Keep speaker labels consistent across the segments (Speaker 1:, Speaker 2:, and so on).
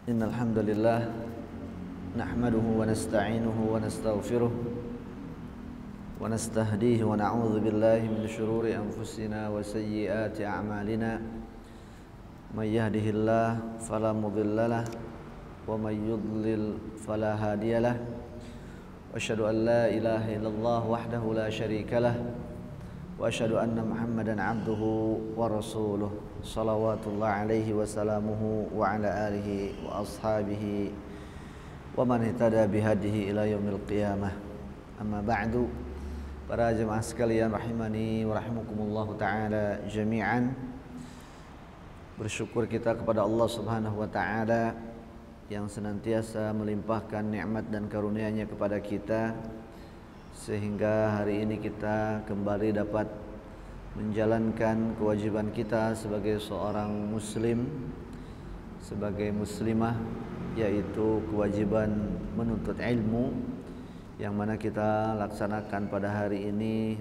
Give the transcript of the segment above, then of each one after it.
Speaker 1: Innal hamdalillah nahmaduhu wa nasta'inuhu wa nastaghfiruh wa nastahdihi wa na'udzu billahi min shururi anfusina wa sayyiati a'malina may yahdihillahu fala mudhillalah wa may yudlil fala hadiyalah wa asyhadu an la ilaha illallah wahdahu la syarikalah wa asyhadu anna Muhammadan abduhu wa rasuluh salawatullah alaihi wa salamuhu wa ala alihi wa ashabihi wa man ihtada bihadihi ila yaumil qiyamah. Amma ba'du, para jemaah sekalian rahimani wa rahimakumullah taala jami'an. Bersyukur kita kepada Allah Subhanahu wa taala yang senantiasa melimpahkan nikmat dan karunia-Nya kepada kita, sehingga hari ini kita kembali dapat menjalankan kewajiban kita sebagai seorang muslim, sebagai muslimah, yaitu kewajiban menuntut ilmu, yang mana kita laksanakan pada hari ini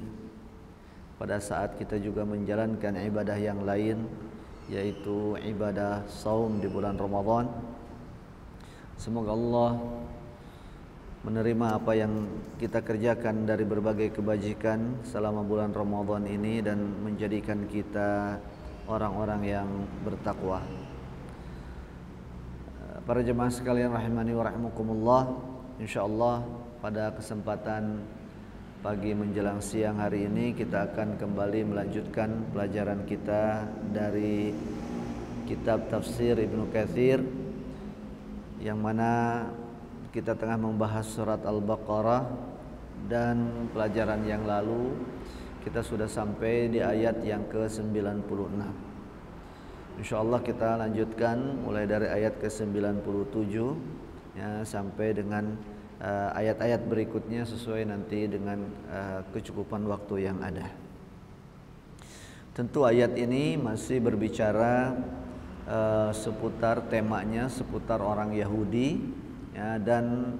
Speaker 1: pada saat kita juga menjalankan ibadah yang lain, yaitu ibadah saum di bulan Ramadan. Semoga Allah menerima apa yang kita kerjakan dari berbagai kebajikan selama bulan Ramadan ini dan menjadikan kita orang-orang yang bertakwa. Para jemaah sekalian rahimani wa rahimakumullah, insyaallah pada kesempatan pagi menjelang siang hari ini kita akan kembali melanjutkan pelajaran kita dari kitab tafsir Ibnu Katsir, yang mana kita tengah membahas surat Al-Baqarah, dan pelajaran yang lalu kita sudah sampai di ayat yang ke-96. Insyaallah kita lanjutkan mulai dari ayat ke-97 ya, sampai dengan ayat-ayat berikutnya sesuai nanti dengan kecukupan waktu yang ada. Tentu ayat ini masih berbicara seputar temanya, seputar orang Yahudi ya, dan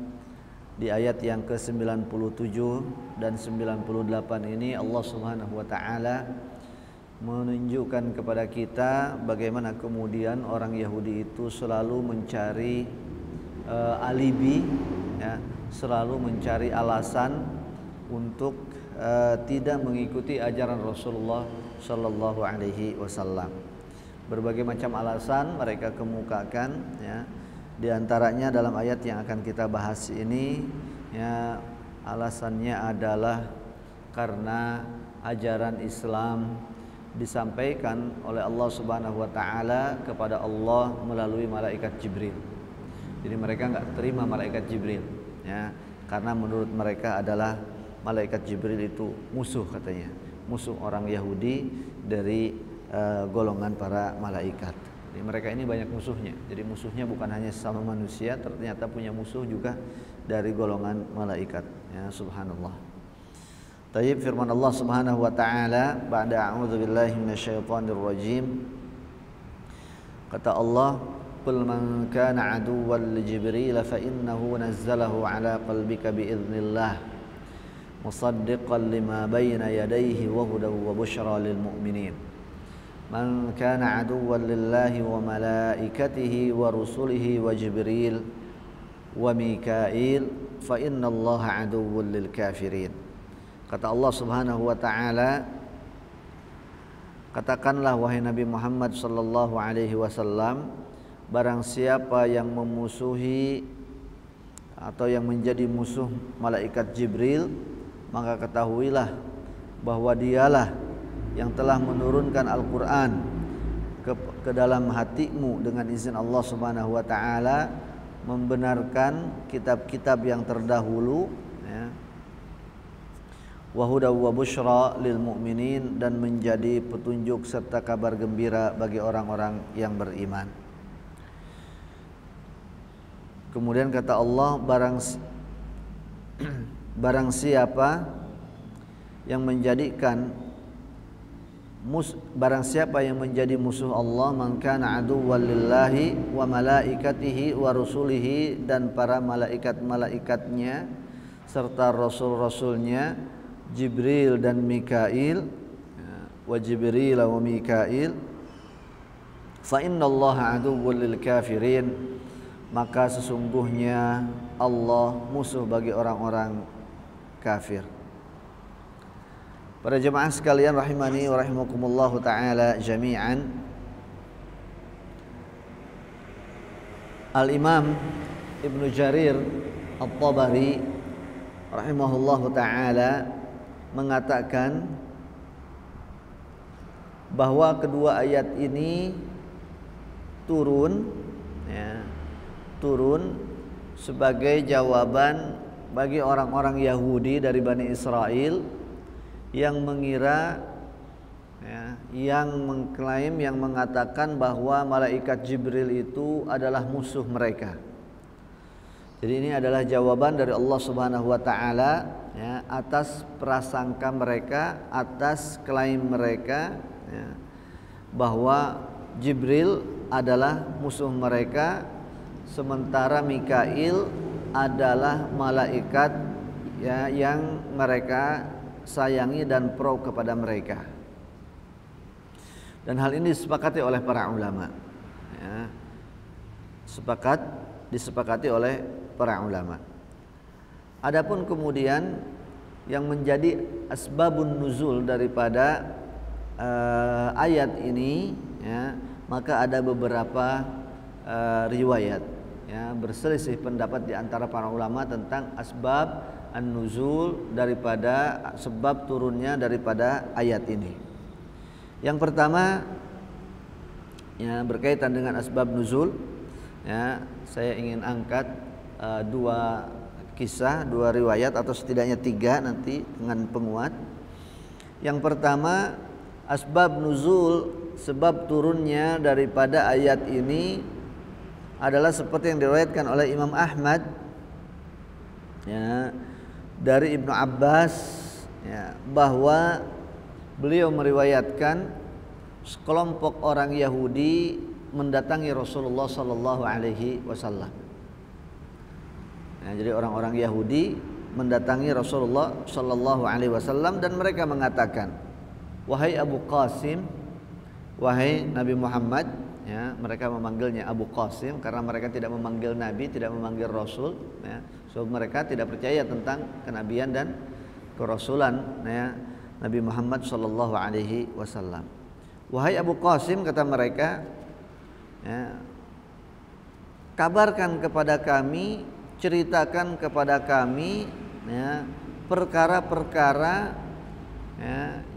Speaker 1: di ayat yang ke-97 dan 98 ini Allah Subhanahu wa taala menunjukkan kepada kita bagaimana kemudian orang Yahudi itu selalu mencari alibi ya, selalu mencari alasan untuk tidak mengikuti ajaran Rasulullah sallallahu alaihi wasallam. Berbagai macam alasan mereka kemukakan ya. Di antaranya dalam ayat yang akan kita bahas ini ya, alasannya adalah karena ajaran Islam disampaikan oleh Allah Subhanahu wa taala kepada Allah melalui malaikat Jibril. Jadi mereka enggak terima malaikat Jibril ya, karena menurut mereka adalah malaikat Jibril itu musuh, katanya, musuh orang Yahudi dari golongan para malaikat. Jadi mereka ini banyak musuhnya. Jadi musuhnya bukan hanya sesama manusia, ternyata punya musuh juga dari golongan malaikat. Ya, subhanallah. Tayyib, firman Allah Subhanahu wa taala, ba'da a'udzubillahi minasyaitonir rajim. Kata Allah, "Qul man kana 'aduwwan li Jibril fa innahu nazzalahu 'ala qalbika bi idznillah, musaddiqan lima bayna yadayhi wa hudan wa busyra lil mu'minin. Man kana aduwwan lillahi wa malaikatihi wa rusulihi wa Jibril wa Mikail fa innallaha aduwwun lil kafirin." Kata Allah Subhanahu wa taala, katakanlah wahai Nabi Muhammad sallallahu alaihi wasallam, barang siapa yang memusuhi atau yang menjadi musuh malaikat Jibril, maka ketahuilah bahwa dialah yang telah menurunkan Al-Quran ke dalam hatimu dengan izin Allah Subhanahu wa taala, membenarkan kitab-kitab yang terdahulu ya, wa hudaw wa busyra lil mu'minin, dan menjadi petunjuk serta kabar gembira bagi orang-orang yang beriman. Kemudian kata Allah, barang siapa yang menjadi musuh Allah, man kana aduwwan lillahi wa malaikatihi wa rusulihi, dan para malaikat-malaikatnya serta rasul-rasulnya, Jibril dan Mikail, wa Jibril wa Mikail, fa innallaha aduwwun lil kafirin, maka sesungguhnya Allah musuh bagi orang-orang kafir. Para jemaah sekalian rahimani wa rahimakumullahu taala jami'an. Al-Imam Ibnu Jarir At-Tabari rahimahullahu taala mengatakan bahwa kedua ayat ini turun sebagai jawaban bagi orang-orang Yahudi dari Bani Israel yang mengira, yang mengklaim, yang mengatakan bahwa malaikat Jibril itu adalah musuh mereka. Jadi ini adalah jawaban dari Allah Subhanahu wa taala atas prasangka mereka, atas klaim mereka bahwa Jibril adalah musuh mereka, sementara Mikail adalah malaikat yang mereka sayangi dan pro kepada mereka. Dan hal ini disepakati oleh para ulama. Disepakati oleh para ulama. Adapun kemudian yang menjadi asbabun nuzul daripada ayat ini, maka ada beberapa riwayat berselisih pendapat di antara para ulama tentang asbab an-nuzul, daripada sebab turunnya daripada ayat ini. Yang pertama berkaitan dengan asbab nuzul, saya ingin angkat dua kisah, dua riwayat atau setidaknya tiga nanti dengan penguat. Yang pertama, asbab nuzul, sebab turunnya daripada ayat ini adalah seperti yang diriwayatkan oleh Imam Ahmad dari Ibnu Abbas, bahwa beliau meriwayatkan sekelompok orang Yahudi mendatangi Rasulullah sallallahu alaihi wasallam. Jadi orang-orang Yahudi mendatangi Rasulullah sallallahu alaihi wasallam dan mereka mengatakan, "Wahai Abu Qasim, wahai Nabi Muhammad." Mereka memanggilnya Abu Qasim karena mereka tidak memanggil Nabi, tidak memanggil Rasul. So mereka tidak percaya tentang kenabian dan kerasulan Nabi Muhammad sallallahu alaihi wasallam. "Wahai Abu Qasim," kata mereka, "kabarkan kepada kami, ceritakan kepada kami perkara-perkara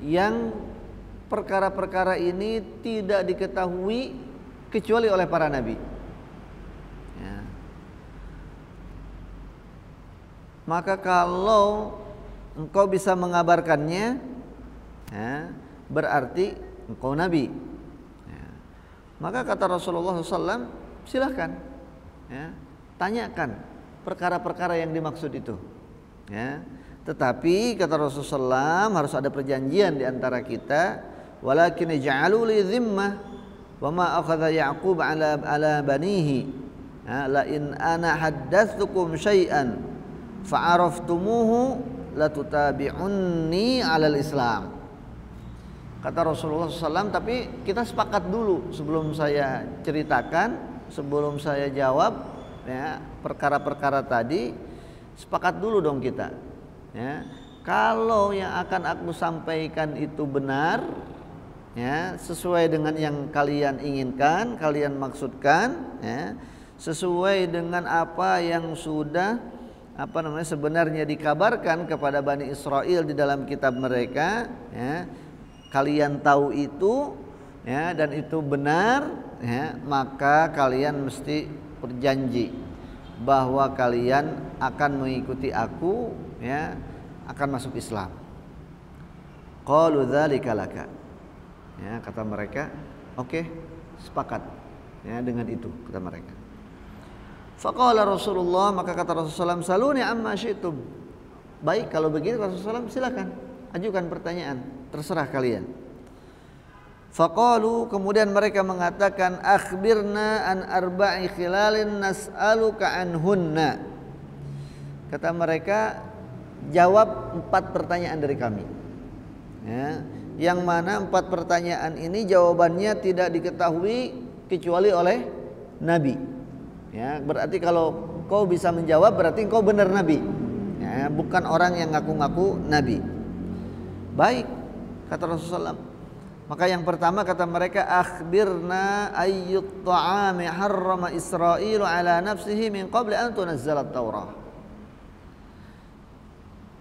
Speaker 1: yang perkara-perkara ini tidak diketahui kecuali oleh para nabi." Maka kalau engkau bisa mengabarkannya, berarti engkau nabi. Maka kata Rasulullah SAW, silahkan, tanyakan perkara-perkara yang dimaksud itu. Tetapi kata Rasulullah SAW, harus ada perjanjian di antara kita. Walakin ij'alu li dhimmah wa ma akhadha Ya'qub ala banihi la in ana haddatsukum syai'an fa'araftumuhu la tutabi'unni 'alal Islam. Kata Rasulullah SAW, tapi kita sepakat dulu sebelum saya ceritakan, sebelum saya jawab perkara-perkara tadi, sepakat dulu dong kita. Kalau yang akan aku sampaikan itu benar, sesuai dengan yang kalian inginkan, kalian maksudkan, sesuai dengan apa yang sudah sebenarnya dikabarkan kepada Bani Israel di dalam kitab mereka, kalian tahu itu, dan itu benar, maka kalian mesti berjanji bahwa kalian akan mengikuti aku, akan masuk Islam. Qalu dzalika laka. Kata mereka, oke, sepakat dengan itu, kata mereka. Faqala Rasulullah, maka kata Rasulullah, saluni amma syi'tum. Baik, kalau begitu Rasulullah silakan ajukan pertanyaan, terserah kalian. Faqalu, kemudian mereka mengatakan, akhbirna an arba'i khilalin nas'aluka anhunna. Kata mereka, jawab 4 pertanyaan dari kami. Yang mana 4 pertanyaan ini jawabannya tidak diketahui kecuali oleh Nabi. Ya, berarti kalau kau bisa menjawab berarti kau benar nabi. Ya, bukan orang yang ngaku-ngaku nabi. Baik, kata Rasulullah. Maka yang pertama kata mereka, akhbirna ayyut ta'ami harrama Isra'ilu ala nafsihi min qabli an tunazzalat Taurah.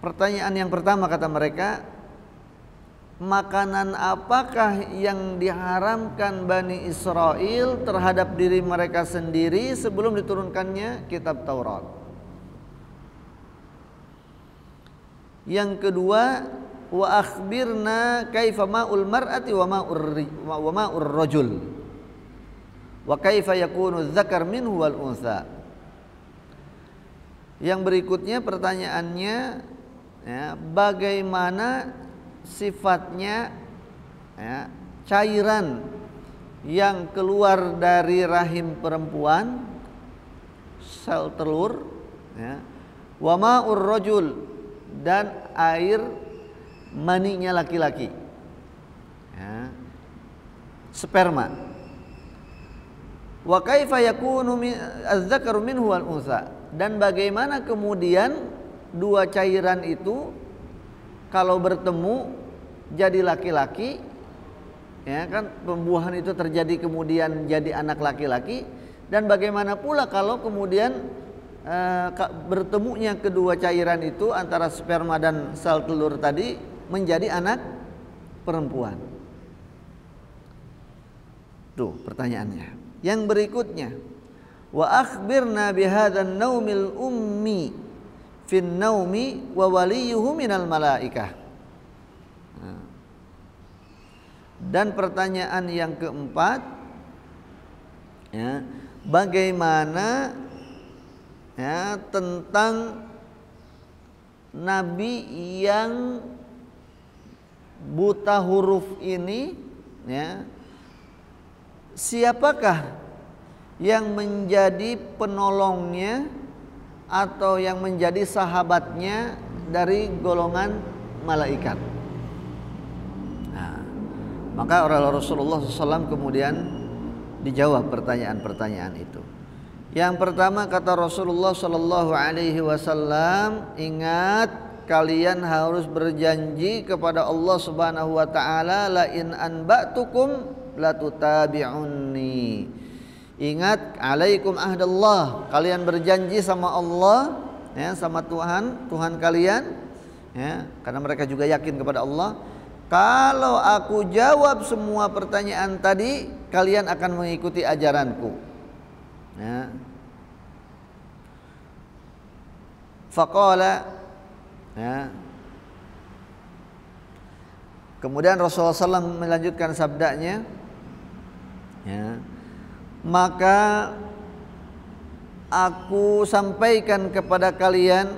Speaker 1: Pertanyaan yang pertama kata mereka, makanan apakah yang diharamkan Bani Israel terhadap diri mereka sendiri sebelum diturunkannya kitab Taurat? Yang kedua, wa akhbirna kaifa ma'ul mar'ati wa ma'ur rajul wa kaifa yakunu dzakar minhu wal untha. Yang berikutnya pertanyaannya, ya, bagaimana sifatnya, ya, cairan yang keluar dari rahim perempuan, sel telur, ya, wa ma'ur rajul, dan air maninya laki-laki, ya, sperma. Wa kaifa yakunu az-zakaru minhu wal untha, dan bagaimana kemudian dua cairan itu kalau bertemu jadi laki-laki, ya kan, pembuahan itu terjadi kemudian jadi anak laki-laki, dan bagaimana pula kalau kemudian bertemunya kedua cairan itu antara sperma dan sel telur tadi menjadi anak perempuan. Tuh pertanyaannya. Yang berikutnya, wa akhbirna bihadzan naumil ummi fin naumi wa waliyuhu minal malaikah. Dan pertanyaan yang keempat, ya, bagaimana, ya, tentang nabi yang buta huruf ini, ya, siapakah yang menjadi penolongnya atau yang menjadi sahabatnya dari golongan malaikat? Nah, maka oleh Rasulullah SAW kemudian dijawab pertanyaan-pertanyaan itu. Yang pertama kata Rasulullah SAW, ingat, kalian harus berjanji kepada Allah Subhanahu wa taala, la in anba'tukum latutabi'unni. Ingat, alaikum ahdallah, kalian berjanji sama Allah, ya, sama Tuhan kalian, ya, karena mereka juga yakin kepada Allah, kalau aku jawab semua pertanyaan tadi, kalian akan mengikuti ajaranku. Ya. Faqala, ya. Kemudian Rasulullah SAW melanjutkan sabdanya, ya, maka aku sampaikan kepada kalian,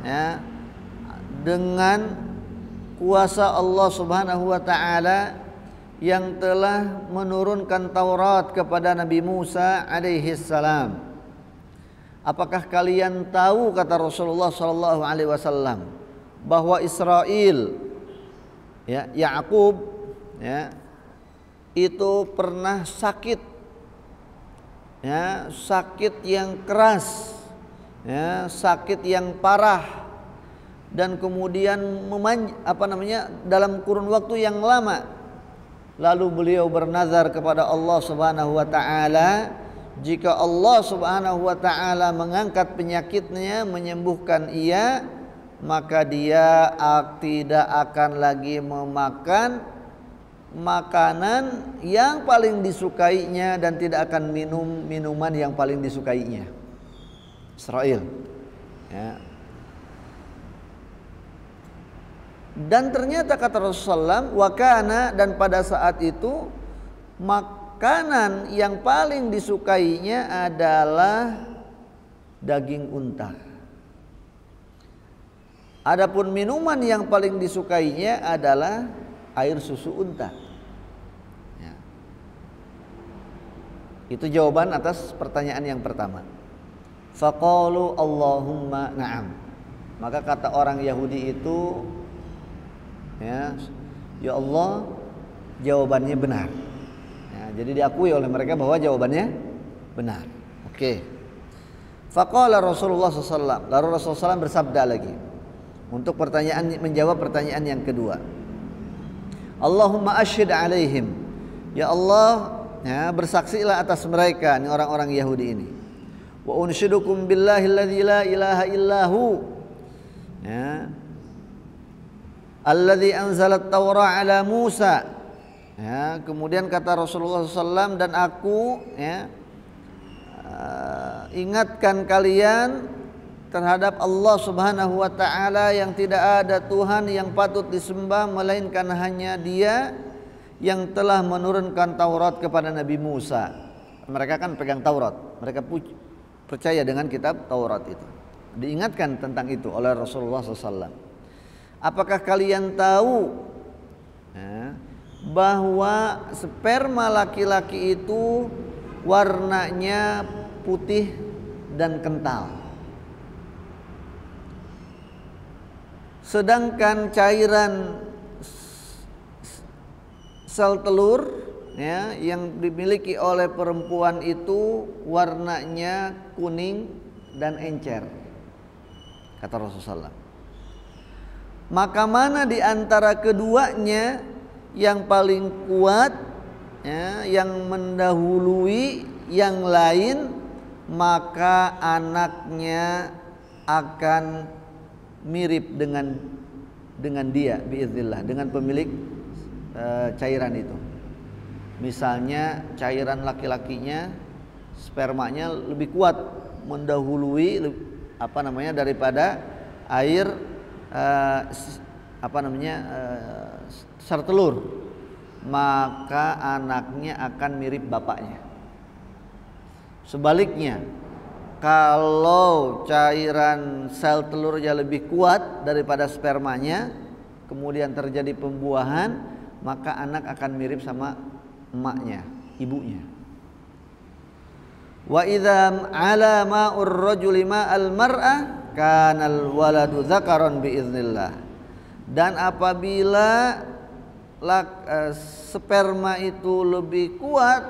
Speaker 1: ya, dengan kuasa Allah Subhanahu wa taala yang telah menurunkan Taurat kepada Nabi Musa alaihi salam. Apakah kalian tahu, kata Rasulullah sallallahu alaihi wasallam, bahwa Israel, ya, Yakub, ya, itu pernah sakit, ya, sakit yang keras, ya, sakit yang parah, dan kemudian dalam kurun waktu yang lama, lalu beliau bernazar kepada Allah Subhanahu wa taala, jika Allah Subhanahu wa taala mengangkat penyakitnya, menyembuhkan ia, maka dia tidak akan lagi memakan makanan yang paling disukainya dan tidak akan minum minuman yang paling disukainya. Israel, ya. Dan ternyata kata Rasulullah SAW, wakana, dan pada saat itu makanan yang paling disukainya adalah daging unta. Adapun minuman yang paling disukainya adalah air susu unta. Ya. Itu jawaban atas pertanyaan yang pertama. Faqalu Allahumma na'am. Maka kata orang Yahudi itu, ya Allah, jawabannya benar. Ya, jadi diakui oleh mereka bahwa jawabannya benar. Oke. Faqala Rasulullah SAW, lalu Rasulullah SAW bersabda lagi untuk menjawab pertanyaan yang kedua. Allahumma asyhid alaihim, ya Allah, ya, bersaksilah atas mereka, ini orang-orang Yahudi ini. Wa unshidukum billahi alladzi la ilaha illahu, ya, alladzi anzala at-taura ala Musa. Ya, kemudian kata Rasulullah SAW, dan aku, ya, ingatkan kalian terhadap Allah Subhanahu wa taala yang tidak ada Tuhan yang patut disembah melainkan hanya Dia yang telah menurunkan Taurat kepada Nabi Musa. Mereka kan pegang Taurat, mereka percaya dengan kitab Taurat itu. Diingatkan tentang itu oleh Rasulullah SAW. Apakah kalian tahu, ya, bahwa sperma laki-laki itu warnanya putih dan kental, sedangkan cairan sel telur, ya, yang dimiliki oleh perempuan itu warnanya kuning dan encer, kata Rasulullah. Maka mana di antara keduanya yang paling kuat, ya, yang mendahului yang lain, maka anaknya akan mirip dengan dia biiznillah, dengan pemilik cairan itu. Misalnya cairan laki-lakinya, spermanya lebih kuat mendahului daripada air sel telur, maka anaknya akan mirip bapaknya. Sebaliknya, kalau cairan sel telurnya lebih kuat daripada spermanya, kemudian terjadi pembuahan, maka anak akan mirip sama emaknya, ibunya. Wa idza ala ma'ur rajuli ma'al mar'ah kana al waladu dzakaran biiznillah. Dan apabila sperma itu lebih kuat,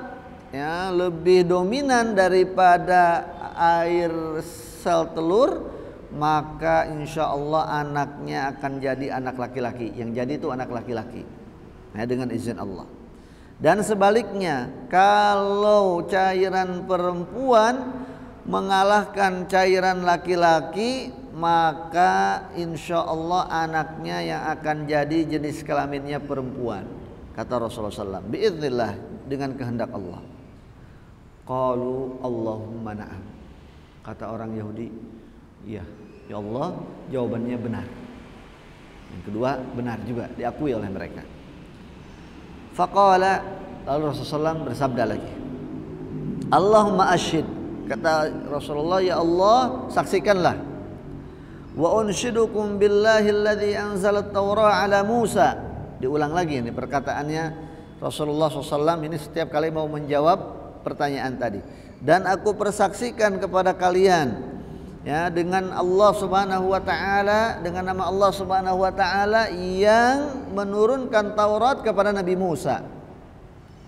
Speaker 1: ya, lebih dominan daripada air sel telur, maka insya Allah anaknya akan jadi anak laki-laki. Yang jadi itu anak laki-laki, ya, dengan izin Allah. Dan sebaliknya, kalau cairan perempuan mengalahkan cairan laki-laki, maka insya Allah anaknya yang akan jadi jenis kelaminnya perempuan, kata Rasulullah SAW, biiznillah, dengan kehendak Allah. Qalu Allahumma na'am, kata orang Yahudi, iya ya Allah, jawabannya benar. Yang kedua benar juga, diakui oleh mereka. Faqala, lalu Rasulullah SAW bersabda lagi, Allahumma asyhid, kata Rasulullah, ya Allah, saksikanlah. Wa unshidukum billahi alladzi anzala at-taura ala Musa. Diulang lagi ini perkataannya Rasulullah SAW ini setiap kali mau menjawab pertanyaan tadi. Dan aku persaksikan kepada kalian, ya, dengan Allah Subhanahu wa taala, dengan nama Allah Subhanahu wa taala yang menurunkan Taurat kepada Nabi Musa.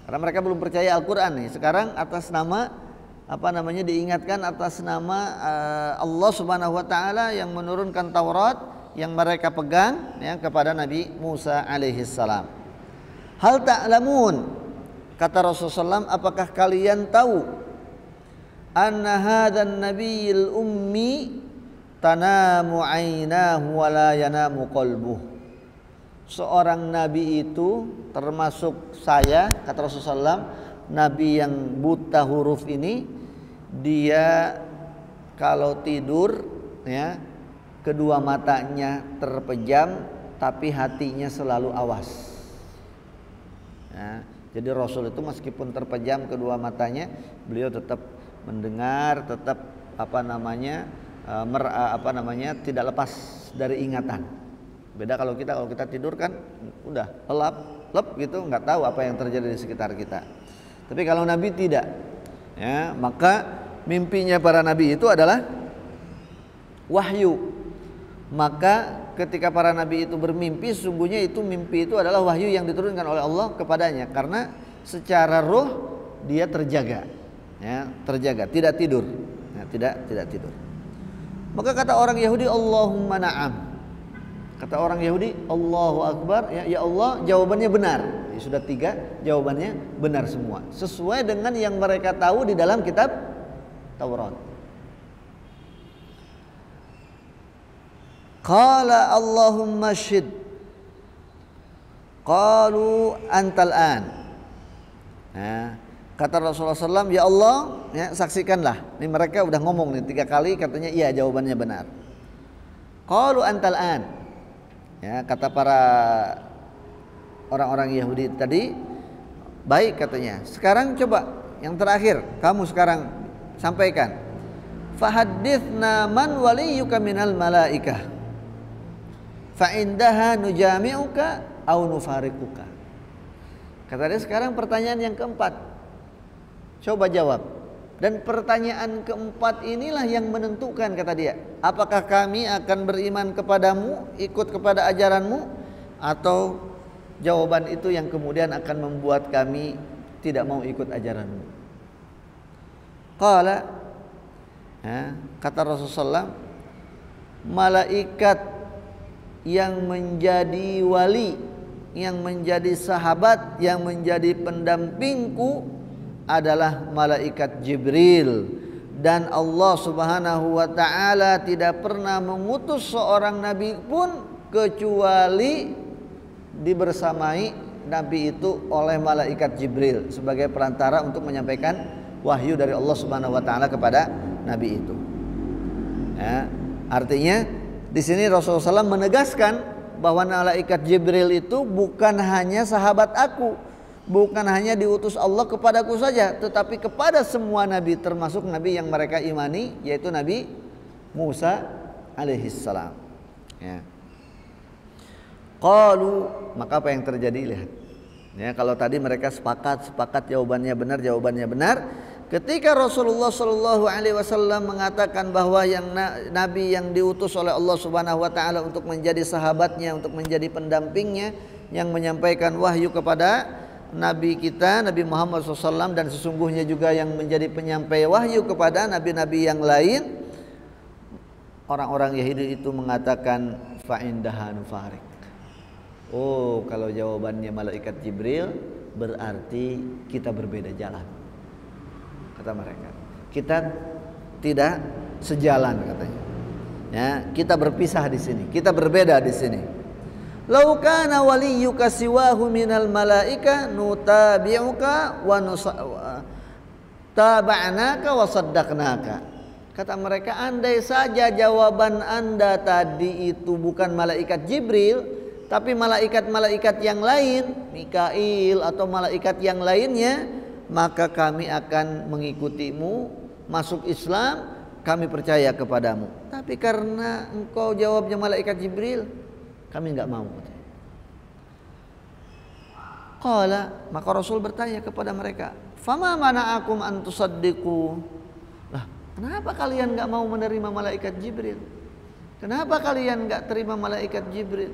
Speaker 1: Karena mereka belum percaya Al-Qur'an nih. Sekarang atas nama diingatkan atas nama Allah Subhanahu wa taala yang menurunkan Taurat yang mereka pegang, ya, kepada Nabi Musa alaihi salam. Hal ta'lamun, kata Rasulullah SAW, apakah kalian tahu anna hadzal nabiyil ummi tanamu ainahu wa la yanamu qalbuh. Seorang nabi itu termasuk saya, kata Rasulullah SAW, nabi yang buta huruf ini, dia kalau tidur, ya, kedua matanya terpejam tapi hatinya selalu awas, ya. Jadi Rasul itu meskipun terpejam kedua matanya, beliau tetap mendengar, tetap tidak lepas dari ingatan. Beda kalau kita tidur kan udah lep gitu, nggak tahu apa yang terjadi di sekitar kita. Tapi kalau Nabi tidak, ya, maka mimpinya para Nabi itu adalah wahyu. Maka ketika para Nabi itu bermimpi, sesungguhnya itu mimpi itu adalah wahyu yang diturunkan oleh Allah kepadanya, karena secara ruh dia terjaga, ya, terjaga, tidak tidur, ya, tidak tidur. Maka kata orang Yahudi, Allahumma na'am. Kata orang Yahudi, Allahu Akbar, ya Allah, jawabannya benar. Ya, sudah 3 jawabannya benar semua, sesuai dengan yang mereka tahu di dalam kitab Taurat. Qala Allahumma syid. Qalu antal an. Nah, kata Rasulullah SAW, ya Allah, ya, saksikanlah. Ini mereka udah ngomong nih 3 kali, katanya iya jawabannya benar. Qalu antal an. Ya, kata para orang-orang Yahudi tadi, baik katanya. Sekarang coba yang terakhir, kamu sekarang sampaikan. Fahaddithna man waliyuka minal malaikah. Fa indaha nujami'uka au nufarikuka. Kata dia, sekarang pertanyaan yang keempat, coba jawab. Dan pertanyaan keempat inilah yang menentukan, kata dia, apakah kami akan beriman kepadamu, ikut kepada ajaranmu, atau jawaban itu yang kemudian akan membuat kami tidak mau ikut ajaranmu. Qala, ya, kata Rasulullah, malaikat yang menjadi wali, yang menjadi sahabat, yang menjadi pendampingku adalah malaikat Jibril, dan Allah Subhanahu wa taala tidak pernah mengutus seorang nabi pun kecuali dibersamai nabi itu oleh malaikat Jibril sebagai perantara untuk menyampaikan wahyu dari Allah Subhanahu wa taala kepada nabi itu. Ya, artinya di sini Rasulullah SAW menegaskan bahwa malaikat Jibril itu bukan hanya sahabat aku, bukan hanya diutus Allah kepadaku saja, tetapi kepada semua nabi, termasuk nabi yang mereka imani, yaitu Nabi Musa alaihissalam. Ya. Qalu, maka apa yang terjadi? Lihat. Ya, kalau tadi mereka sepakat jawabannya benar. Ketika Rasulullah Shallallahu Alaihi Wasallam mengatakan bahwa yang nabi yang diutus oleh Allah Subhanahu Wa Taala untuk menjadi sahabatnya, untuk menjadi pendampingnya, yang menyampaikan wahyu kepada Nabi kita, Nabi Muhammad SAW, dan sesungguhnya juga yang menjadi penyampai wahyu kepada nabi-nabi yang lain, orang-orang Yahudi itu mengatakan fa'indaha nufarik. Oh, kalau jawabannya malaikat Jibril, berarti kita berbeda jalan, kata mereka. Kita tidak sejalan, katanya. Ya, kita berpisah di sini, kita berbeda di sini. Lau kana waliyuka siwahu minal malaika nutabi'uka wa taba'naka wa saddaqnaka. Kata mereka, andai saja jawaban Anda tadi itu bukan malaikat Jibril, tapi malaikat-malaikat yang lain, Mikail atau malaikat yang lainnya, maka kami akan mengikutimu, masuk Islam, kami percaya kepadamu. Tapi karena engkau jawabnya malaikat Jibril, kami enggak mau. Qala, maka Rasul bertanya kepada mereka, fama mana'akum an tusaddiqu. Lah, kenapa kalian enggak mau menerima malaikat Jibril? Kenapa kalian enggak terima malaikat Jibril?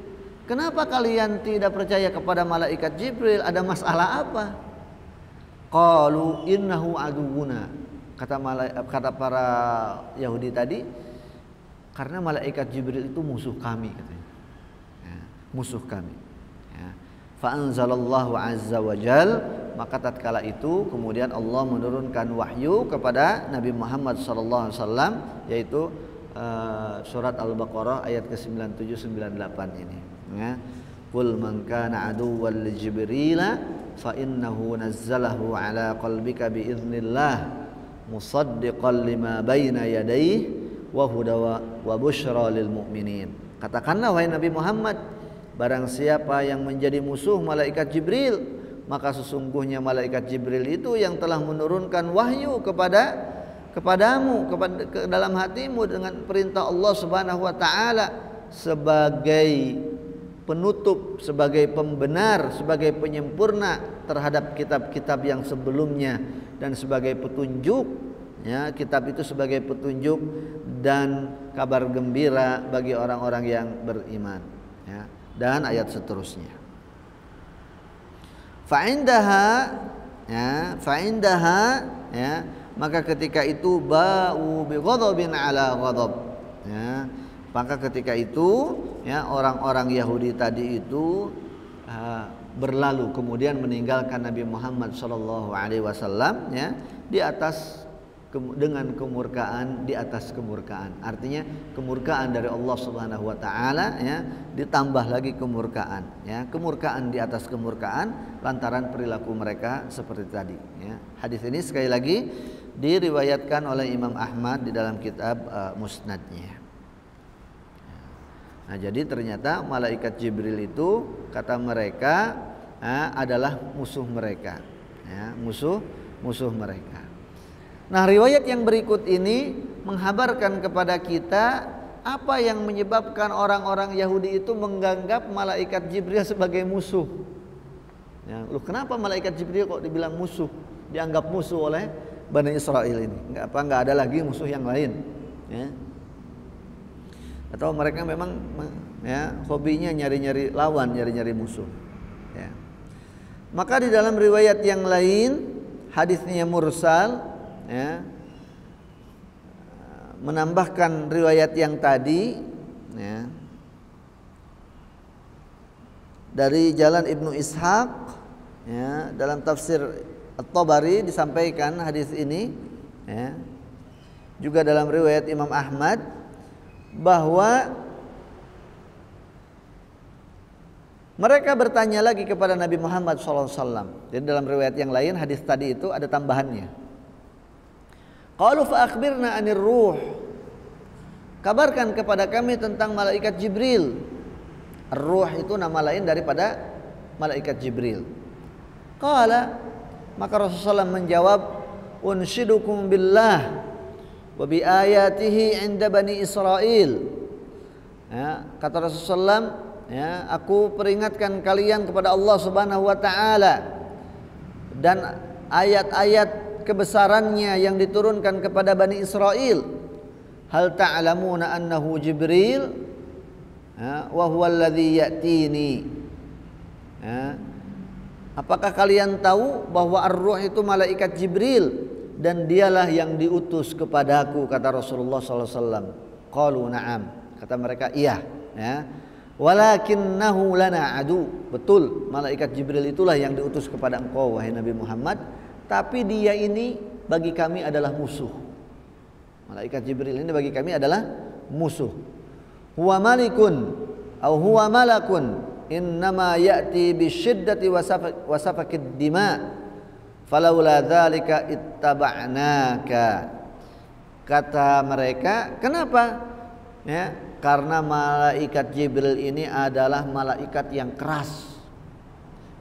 Speaker 1: Kenapa kalian tidak percaya kepada malaikat Jibril? Ada masalah apa? Qalu innahu aduwuna. Kata para Yahudi tadi, karena malaikat Jibril itu musuh kami, katanya. Musuh kami. Ya. Fa anzalallahu azza wa jal, maka tatkala itu kemudian Allah menurunkan wahyu kepada Nabi Muhammad sallallahu alaihi wasallam, yaitu surat Al-Baqarah ayat ke-97 98 ini. Ya. Qul man kana aduwwan li Jibril fa innahu nazzalahu ala qalbika bi idznillah musaddiqan lima baina yadayhi wa huda wa busyra lil mu'minin. Katakanlah wahai Nabi Muhammad, barang siapa yang menjadi musuh malaikat Jibril, maka sesungguhnya malaikat Jibril itu yang telah menurunkan wahyu kepadamu, ke dalam hatimu dengan perintah Allah Subhanahu wa taala, sebagai penutup, sebagai pembenar, sebagai penyempurna terhadap kitab-kitab yang sebelumnya, dan sebagai petunjuk, ya, kitab itu sebagai petunjuk dan kabar gembira bagi orang-orang yang beriman, ya. Dan ayat seterusnya. Fa'indaha, ya, maka ketika itu ba'u bi ghadabin ala ghadab, ya. Maka ketika itu ya orang-orang Yahudi tadi itu berlalu kemudian meninggalkan Nabi Muhammad sallallahu alaihi wasallam ya di atas dengan kemurkaan di atas kemurkaan. Artinya kemurkaan dari Allah Subhanahu wa taala ya ditambah lagi kemurkaan ya. Kemurkaan di atas kemurkaan lantaran perilaku mereka seperti tadi ya. Hadis ini sekali lagi diriwayatkan oleh Imam Ahmad di dalam kitab Musnadnya. Nah, jadi ternyata malaikat Jibril itu kata mereka adalah musuh mereka ya, musuh mereka. Nah, riwayat yang berikut ini menghabarkan kepada kita apa yang menyebabkan orang-orang Yahudi itu menganggap malaikat Jibril sebagai musuh. Ya, loh, kenapa malaikat Jibril kok dibilang musuh, dianggap musuh oleh Bani Israel ini? Enggak ada lagi musuh yang lain? Ya. Atau mereka memang ya hobinya nyari-nyari lawan, nyari-nyari musuh. Ya. Maka di dalam riwayat yang lain hadisnya mursal ya, menambahkan riwayat yang tadi ya, dari jalan Ibnu Ishaq ya, dalam tafsir At-Tabari disampaikan hadis ini ya, juga dalam riwayat Imam Ahmad bahwa mereka bertanya lagi kepada Nabi Muhammad SAW. Jadi dalam riwayat yang lain hadis tadi itu ada tambahannya. Qalu fa akhbirna 'anir ruh. Kabarkan kepada kami tentang malaikat Jibril. Ar-ruh itu nama lain daripada malaikat Jibril. Qala, maka Rasulullah menjawab, unshidukum billah wa bi ayatihi 'inda bani Israil. Ya, kata Rasulullah, ya, aku peringatkan kalian kepada Allah Subhanahu wa taala dan ayat-ayat kebesarannya yang diturunkan kepada Bani Israel. Hal ta'lamuna annahu Jibril wa huwa alladhi ya'tini. Apakah kalian tahu bahwa ar-ruh itu malaikat Jibril dan dialah yang diutus kepadaku, kata Rasulullah sallallahu alaihi wasallam. Qalu na'am, kata mereka iya ya. Walakinnahu lana adu. Betul, malaikat Jibril itulah yang diutus kepada engkau wahai Nabi Muhammad, tapi dia ini bagi kami adalah musuh. Malaikat Jibril ini bagi kami adalah musuh. Huwa malikun atau huwa malakun innama ya'ti bisyiddati wa safakid dima falaula dzalika ittaba'naka. Kata mereka, kenapa? Ya, karena malaikat Jibril ini adalah malaikat yang keras,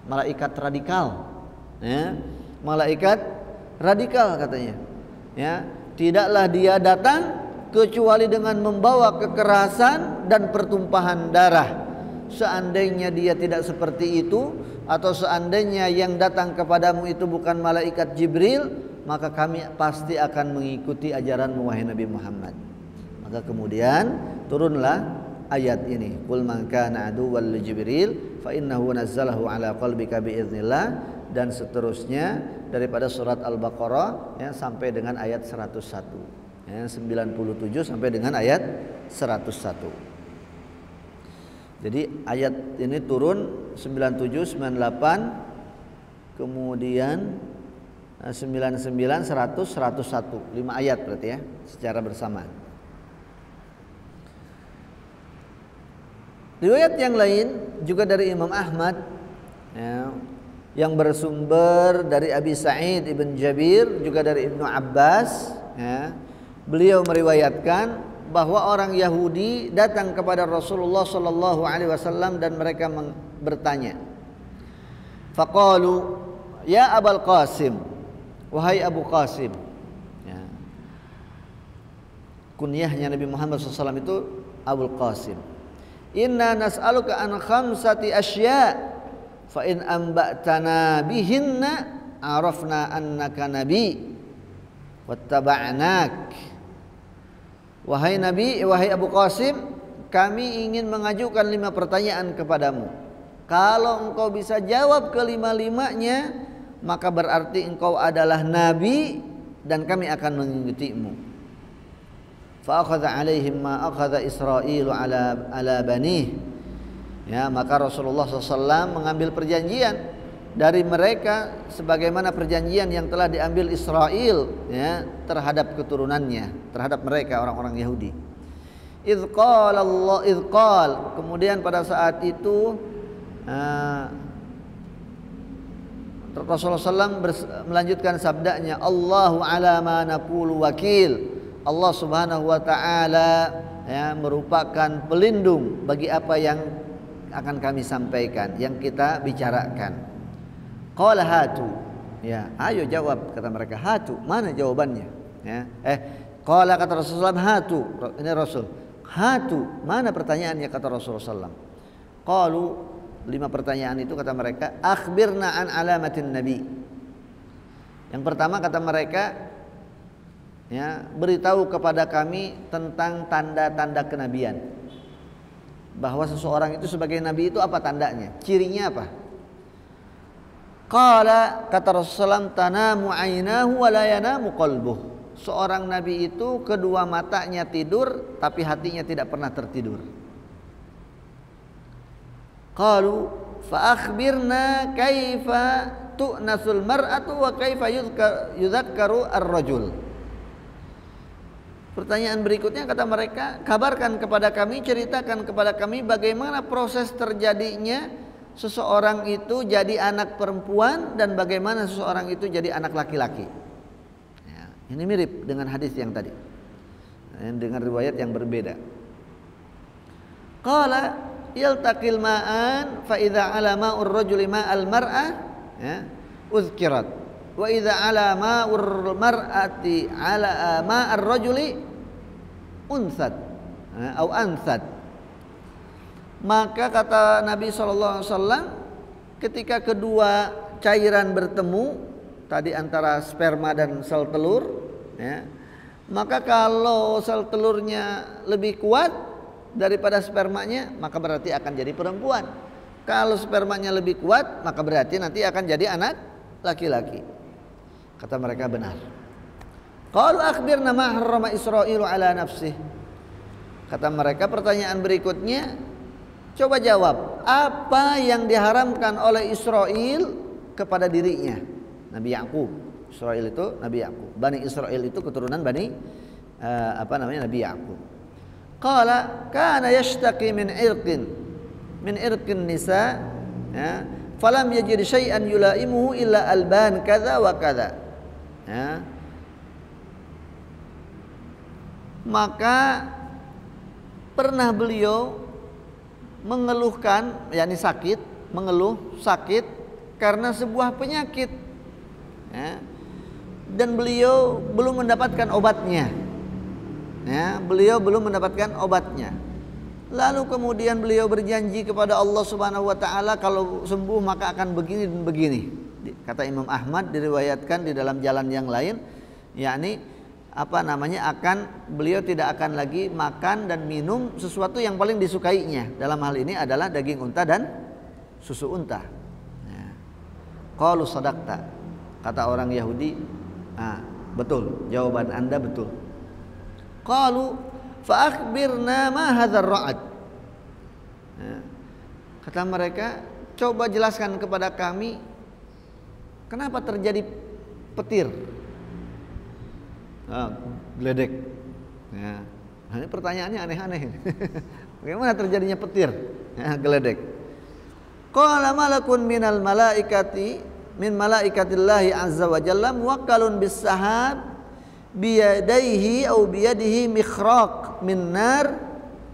Speaker 1: malaikat radikal, ya, malaikat radikal katanya. Ya, tidaklah dia datang kecuali dengan membawa kekerasan dan pertumpahan darah. Seandainya dia tidak seperti itu, atau seandainya yang datang kepadamu itu bukan malaikat Jibril, maka kami pasti akan mengikuti ajaranmu wahai Nabi Muhammad. Maka kemudian turunlah ayat ini, qul man kana aduwwan li Jibril fa innahu nazzalahu ala qalbika biiznillah, dan seterusnya daripada surat Al-Baqarah ya, sampai dengan ayat 101 ya, 97 sampai dengan ayat 101. Jadi ayat ini turun 97, 98, kemudian 99, 100, 101, 5 ayat berarti ya secara bersamaan. Riwayat yang lain juga dari Imam Ahmad ya, yang bersumber dari Abi Sa'id ibn Jabir, juga dari Ibnu Abbas ya, beliau meriwayatkan bahwa orang Yahudi datang kepada Rasulullah sallallahu alaihi wasallam dan mereka bertanya. Faqalu ya Abul Qasim, wahai Abu Qasim. Ya. Kunyahnya Nabi Muhammad SAW itu Abul Qasim. Inna nas'aluka an khamsati asya fa in amba'tana bihinna arafna annaka nabi wattaba'nak. Wahai Nabi, wahai Abu Qasim, kami ingin mengajukan 5 pertanyaan kepadamu. Kalau engkau bisa jawab kelima-limanya, maka berarti engkau adalah Nabi dan kami akan mengikutimu. Fa akhadha alaihim ma akhadha Israil ala banih. Ya, maka Rasulullah SAW mengambil perjanjian dari mereka sebagaimana perjanjian yang telah diambil Israel, ya, terhadap keturunannya, terhadap mereka orang-orang Yahudi. Idz qala, kemudian pada saat itu Rasulullah SAW melanjutkan sabdanya, Allahu ala ma naqulu wakil. Allah Subhanahu wa taala, ya, merupakan pelindung bagi apa yang akan kami sampaikan, yang kita bicarakan. Qala hatu, ya, ayo jawab, kata mereka. Hatu, mana jawabannya? Ya, qala, kata Rasulullah, hatu, ini Rasul. Hatu, mana pertanyaannya, kata Rasulullah SAW. Qalu, 5 pertanyaan itu kata mereka. Akhbirna an alamatin nabi. Yang pertama kata mereka, ya, beritahu kepada kami tentang tanda-tanda kenabian. Bahwa seseorang itu sebagai nabi itu apa tandanya? Cirinya apa? Qala, kata Rasulullah, tanamu ainahu wa la yanamu qalbuh. Seorang nabi itu kedua matanya tidur tapi hatinya tidak pernah tertidur. Qalu fa akhbirna kaifa tu'nasul mar'atu wa kaifa yudhakkaru ar-rajul. Pertanyaan berikutnya kata mereka, kabarkan kepada kami, ceritakan kepada kami bagaimana proses terjadinya seseorang itu jadi anak perempuan dan bagaimana seseorang itu jadi anak laki-laki. Ya, ini mirip dengan hadis yang tadi, dengan riwayat yang berbeda. Qala yaltaqil ma'an fa idza ala ma'ur rajuli ma'al mar'ah, ya, uzkirat, wa idza ala ma'ur mar'ati ala ma'ar rajuli unsad atau ansad. Maka kata Nabi SAW, ketika kedua cairan bertemu tadi antara sperma dan sel telur, ya, maka kalau sel telurnya lebih kuat daripada spermanya, maka berarti akan jadi perempuan. Kalau spermanya lebih kuat, maka berarti nanti akan jadi anak laki-laki. Kata mereka benar. Qalu akhbirna ma harrama Israilu ala nafsih. Kata mereka pertanyaan berikutnya, coba jawab, apa yang diharamkan oleh Israil kepada dirinya? Nabi Yakub. Israil itu Nabi Yakub. Bani Israil itu keturunan Bani Nabi Yakub. Qala kana yashtaqi min irqin nisa, ya, falam yajid syai'an yulaimuhu illa alban kadza wa kadza. Ya. Maka pernah beliau mengeluhkan, yakni mengeluh sakit karena sebuah penyakit, ya, dan beliau belum mendapatkan obatnya. Ya, beliau belum mendapatkan obatnya. Lalu kemudian beliau berjanji kepada Allah Subhanahu wa taala, kalau sembuh maka akan begini dan begini. Kata Imam Ahmad, diriwayatkan di dalam jalan yang lain, yakni beliau tidak akan lagi makan dan minum sesuatu yang paling disukainya. Dalam hal ini adalah daging unta dan susu unta. Qalu sadaqta, kata orang Yahudi, betul, jawaban Anda betul. Qalu fa akhbirna ma hadzal ra'ad. Kata mereka, coba jelaskan kepada kami kenapa terjadi petir, geledek. Ya. Nah, ini pertanyaannya aneh-aneh. Bagaimana terjadinya petir, geledek? Qala malakun minal malaikati min malaikatillahi azza wa jalla muwakkalun bis sahab biyadaihi au biyadihi mikhraq min nar,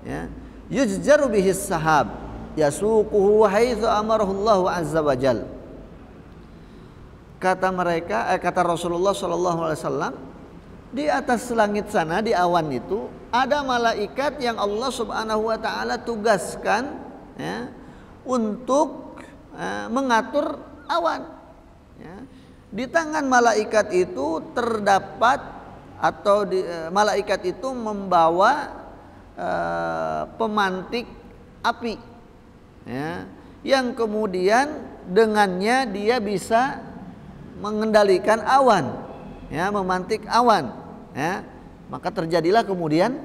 Speaker 1: ya, yujjaru bihi sahab yasuquhu haitsu amarahu Allah azza wa jalla. Kata mereka, kata Rasulullah sallallahu alaihi wasallam, di atas langit sana, di awan itu ada malaikat yang Allah Subhanahu wa taala tugaskan, ya, untuk mengatur awan. Ya. Di tangan malaikat itu terdapat atau malaikat itu membawa pemantik api, ya, yang kemudian dengannya dia bisa mengendalikan awan, ya, memantik awan, ya, maka terjadilah kemudian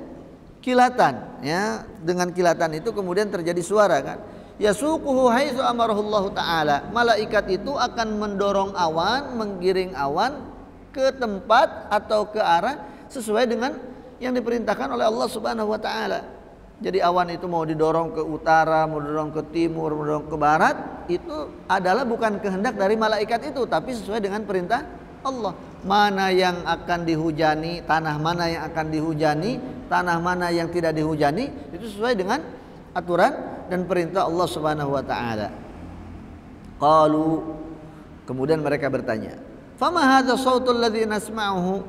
Speaker 1: kilatan, ya, dengan kilatan itu kemudian terjadi suara kan. Yasuquhu haitsu amarahullahu taala. Malaikat itu akan mendorong awan, menggiring awan ke tempat atau ke arah sesuai dengan yang diperintahkan oleh Allah Subhanahu wa taala. Jadi awan itu mau didorong ke utara, mau didorong ke timur, mau didorong ke barat, itu adalah bukan kehendak dari malaikat itu, tapi sesuai dengan perintah Allah. Mana yang akan dihujani, tanah mana yang akan dihujani, tanah mana yang tidak dihujani, itu sesuai dengan aturan dan perintah Allah Subhanahu wa taala. Qalu, kemudian mereka bertanya, "Fama hadza sautul ladzi nasma'uhu?"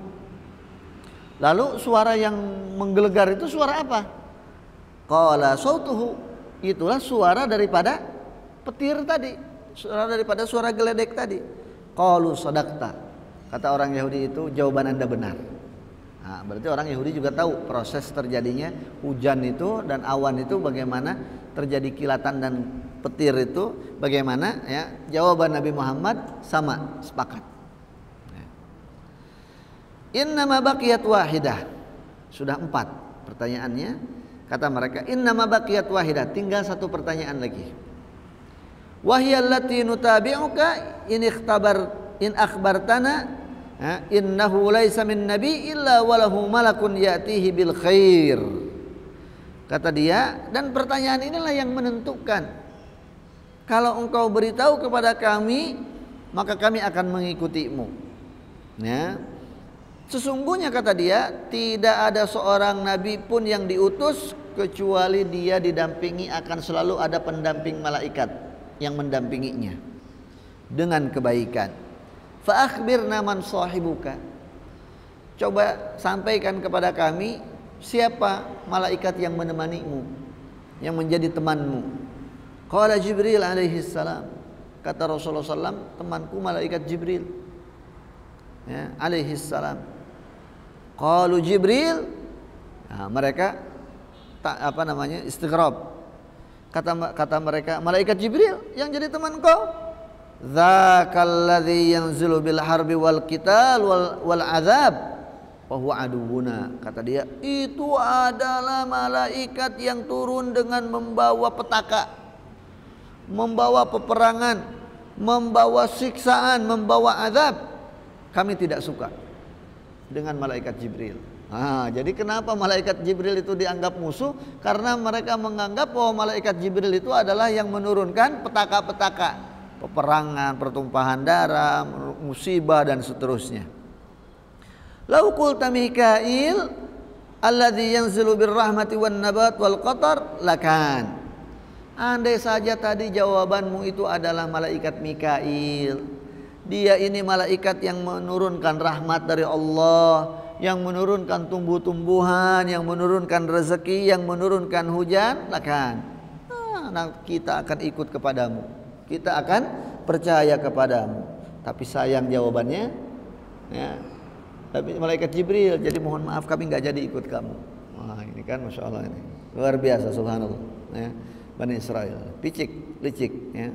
Speaker 1: Lalu suara yang menggelegar itu suara apa? Qala sautuhu, itulah suara daripada petir tadi, suara daripada suara geledek tadi. Qalu sadaqta, kata orang Yahudi itu, jawaban Anda benar. Nah, berarti orang Yahudi juga tahu proses terjadinya hujan itu dan awan itu, bagaimana terjadi kilatan dan petir itu, bagaimana, ya. Jawaban Nabi Muhammad sama, sepakat. Innama baqiyat wahidah, sudah 4 pertanyaannya. Kata mereka, innama baqiyat wahidah, tinggal 1 pertanyaan lagi. Wahiyallati nutabi'uka in akhbartana innahu laisa min nabi illa walahu malakun ya'tihi bil khair. Kata dia, dan pertanyaan inilah yang menentukan. Kalau engkau beritahu kepada kami, maka kami akan mengikutimu. Ya. Sesungguhnya, kata dia, tidak ada seorang nabi pun yang diutus kecuali dia didampingi, akan selalu ada pendamping malaikat yang mendampinginya dengan kebaikan. Fa akhbirna man sahibuka, coba sampaikan kepada kami siapa malaikat yang menemanimu, yang menjadi temanmu. Qala Jibril alaihi salam, kata Rasulullah SAW, temanku malaikat Jibril, ya, alaihi salam. Qalu Jibril, nah, mereka istighrab. Kata mereka, malaikat Jibril yang jadi teman kau? Dzakal ladzi yanzilu bil harbi wal qital wal azab wa huwa aduwuna. Kata dia, itu adalah malaikat yang turun dengan membawa petaka, membawa peperangan, membawa siksaan, membawa azab. Kami tidak suka dengan malaikat Jibril. Jadi kenapa malaikat Jibril itu dianggap musuh? Karena mereka menganggap bahwa malaikat Jibril itu adalah yang menurunkan petaka-petaka, peperangan, pertumpahan darah, musibah dan seterusnya. Lau qulta Mikail alladzi yanzilu birrahmati wan nabat wal qatar lakan. Andai saja tadi jawabanmu itu adalah malaikat Mikail, dia ini malaikat yang menurunkan rahmat dari Allah, yang menurunkan tumbuh-tumbuhan, yang menurunkan rezeki, yang menurunkan hujan, lakan. Kita akan ikut kepadamu, kita akan percaya kepadamu. Tapi sayang jawabannya, ya, tapi malaikat Jibril, jadi mohon maaf kami nggak jadi ikut kamu. Wah, ini kan masya Allah, ini luar biasa, subhanallah, ya. Bani Israel licik, ya.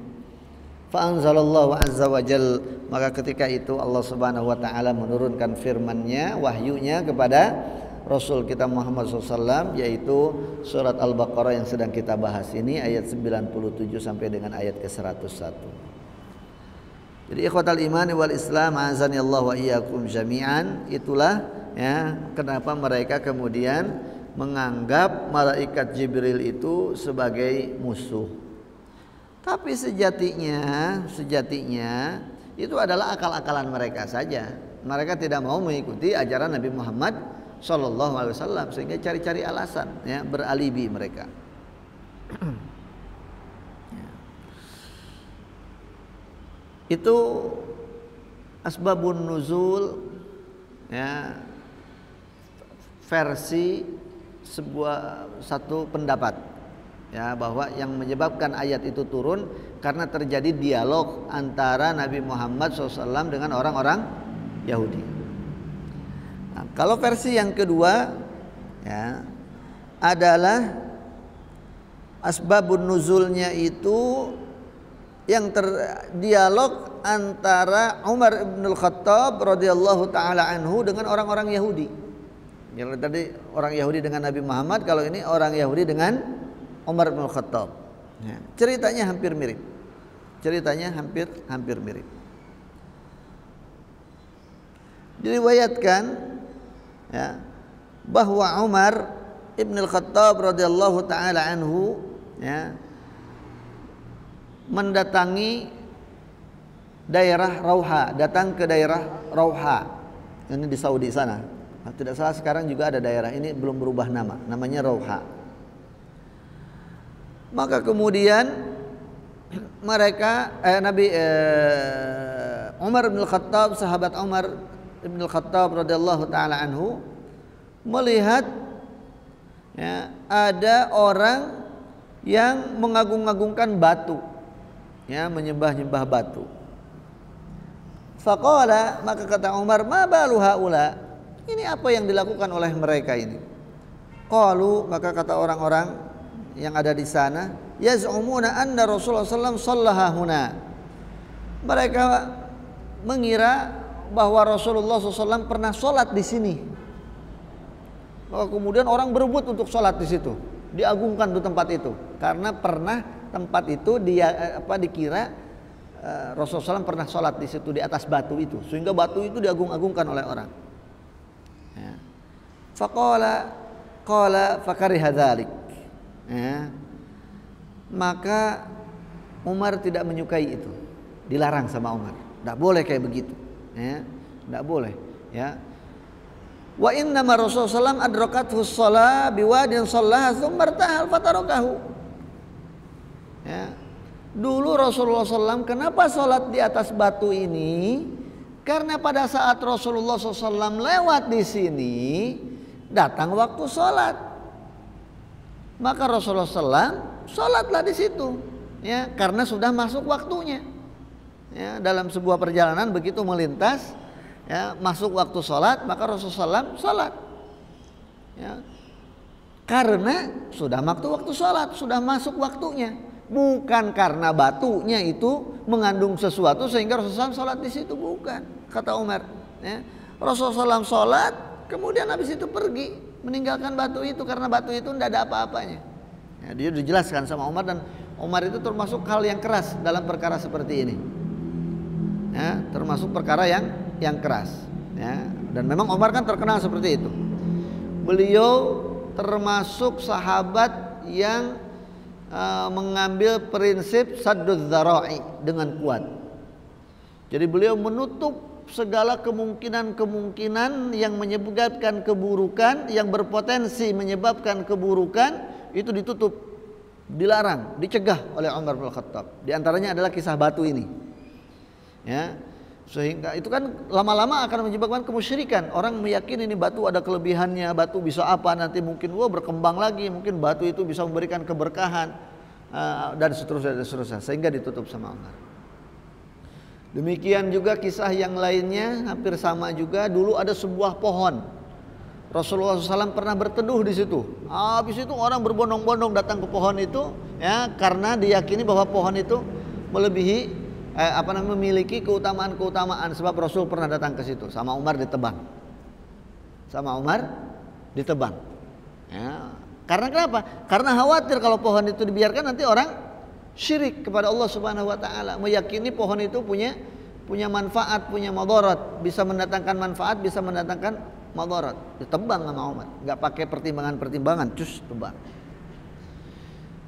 Speaker 1: Fa anzalallahu azza wa jal, maka ketika itu Allah Subhanahu wa taala menurunkan firman-Nya, wahyunya kepada Rasul kita Muhammad SAW, yaitu surat Al-Baqarah yang sedang kita bahas ini, ayat 97 sampai dengan ayat ke-101. Jadi ikhwatal iman wal Islam, azani Allah wa iyyakum jami'an, itulah, ya, kenapa mereka kemudian menganggap malaikat Jibril itu sebagai musuh. Tapi sejatinya itu adalah akal-akalan mereka saja. Mereka tidak mau mengikuti ajaran Nabi Muhammad SAW, sehingga cari-cari alasan, ya, beralibi mereka. Itu asbabun nuzul, ya, versi satu pendapat, ya, bahwa yang menyebabkan ayat itu turun karena terjadi dialog antara Nabi Muhammad SAW dengan orang-orang Yahudi. Nah, kalau versi yang kedua, ya, adalah asbabun nuzulnya itu yang dialog antara Umar bin Khattab radhiyallahu taala anhu dengan orang-orang Yahudi. Yang tadi orang Yahudi dengan Nabi Muhammad, kalau ini orang Yahudi dengan Umar bin Khattab. Ya, ceritanya hampir mirip. Ceritanya hampir mirip. Diriwayatkan ya, bahwa Umar ibn Khattab radhiyallahu taala anhu ya, mendatangi daerah Rauha, datang ke daerah Rauha. Ini di Saudi sana. Nah, tidak salah sekarang juga ada daerah ini, belum berubah nama, namanya Rauha. Maka kemudian mereka Umar bin Khattab, sahabat Umar bin Khattab radhiyallahu taala anhu melihat ya, ada orang yang mengagung-agungkan batu, ya, menyembah-nyembah batu. Faqala, maka kata Umar, ma balu haula, ini apa yang dilakukan oleh mereka ini? Qalu, maka kata orang-orang yang ada di sana, yaz'umuna anna Rasulullah sallallahu alaihi wasallam shallaha huna. Mereka mengira bahwa Rasulullah SAW pernah sholat di sini. Maka kemudian orang berebut untuk sholat di situ, diagungkan di tempat itu, karena pernah tempat itu dikira Rasulullah SAW pernah sholat di situ, di atas batu itu, sehingga batu itu diagung-agungkan oleh orang. Ya. Faqala fakariha dzalik. Ya. Maka Umar tidak menyukai itu, dilarang sama Umar. Tidak boleh kayak begitu. Ya. Tidak boleh. Ya. Wa inna ma Rasulullah SAW adrakathu shalah biwadin shallaha tsumma irtahal fatarakahu. Ya. Dulu Rasulullah SAW kenapa sholat di atas batu ini? Karena pada saat Rasulullah SAW lewat di sini, datang waktu sholat. Maka Rasulullah SAW sholatlah di situ, ya, karena sudah masuk waktunya. Ya, dalam sebuah perjalanan begitu melintas, ya, masuk waktu sholat, maka Rasulullah SAW sholat. Ya, karena sudah waktu sholat, sudah masuk waktunya. Bukan karena batunya itu mengandung sesuatu sehingga Rasulullah SAW sholat di situ, bukan, kata Umar. Ya. Rasulullah SAW sholat, kemudian habis itu pergi meninggalkan batu itu karena batu itu tidak ada apa-apanya. Ya, dia dijelaskan sama Umar, dan Umar itu termasuk hal yang keras dalam perkara seperti ini. Ya, termasuk perkara yang keras. Ya. Dan memang Umar kan terkenal seperti itu. Beliau termasuk sahabat yang mengambil prinsip sadduz dzara'i dengan kuat. Jadi beliau menutup segala kemungkinan-kemungkinan yang menyebabkan keburukan, yang berpotensi menyebabkan keburukan, itu ditutup, dilarang, dicegah oleh Umar bin Khattab. Di antaranya adalah kisah batu ini. Ya. Sehingga itu kan lama-lama akan menyebabkan kemusyrikan. Orang meyakini ini batu ada kelebihannya, batu bisa apa, nanti mungkin berkembang lagi, mungkin batu itu bisa memberikan keberkahan, dan seterusnya, sehingga ditutup sama Umar. Demikian juga kisah yang lainnya hampir sama juga. Dulu ada sebuah pohon, Rasulullah SAW pernah berteduh di situ. Habis itu orang berbondong-bondong datang ke pohon itu, ya, karena diyakini bahwa pohon itu melebihi memiliki keutamaan-keutamaan, sebab Rasul pernah datang ke situ, sama Umar ditebang. Ya. Karena kenapa? Karena khawatir kalau pohon itu dibiarkan nanti orang syirik kepada Allah Subhanahu wa taala, meyakini pohon itu punya manfaat, punya madarat, bisa mendatangkan manfaat, bisa mendatangkan madarat. Ditebang sama Umar, enggak pakai pertimbangan-pertimbangan, cus tebang.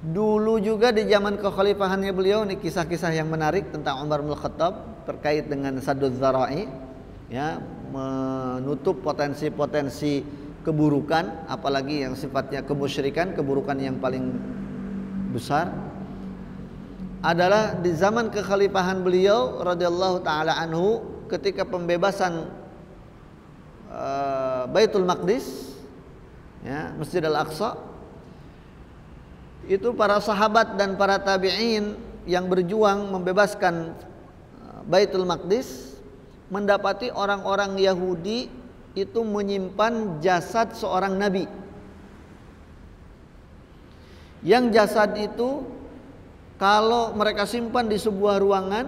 Speaker 1: Dulu juga di zaman kekhalifahannya beliau, ini kisah-kisah yang menarik tentang Umar bin Khattab terkait dengan sadduz dzara'i, ya, menutup potensi-potensi keburukan, apalagi yang sifatnya kemusyrikan, keburukan yang paling besar. Adalah di zaman kekhalifahan beliau radhiyallahu taala anhu, ketika pembebasan Baitul Maqdis, ya, Masjid Al-Aqsa. Itu para sahabat dan para tabi'in yang berjuang membebaskan Baitul Maqdis mendapati orang-orang Yahudi itu menyimpan jasad seorang nabi. Yang jasad itu kalau mereka simpan di sebuah ruangan,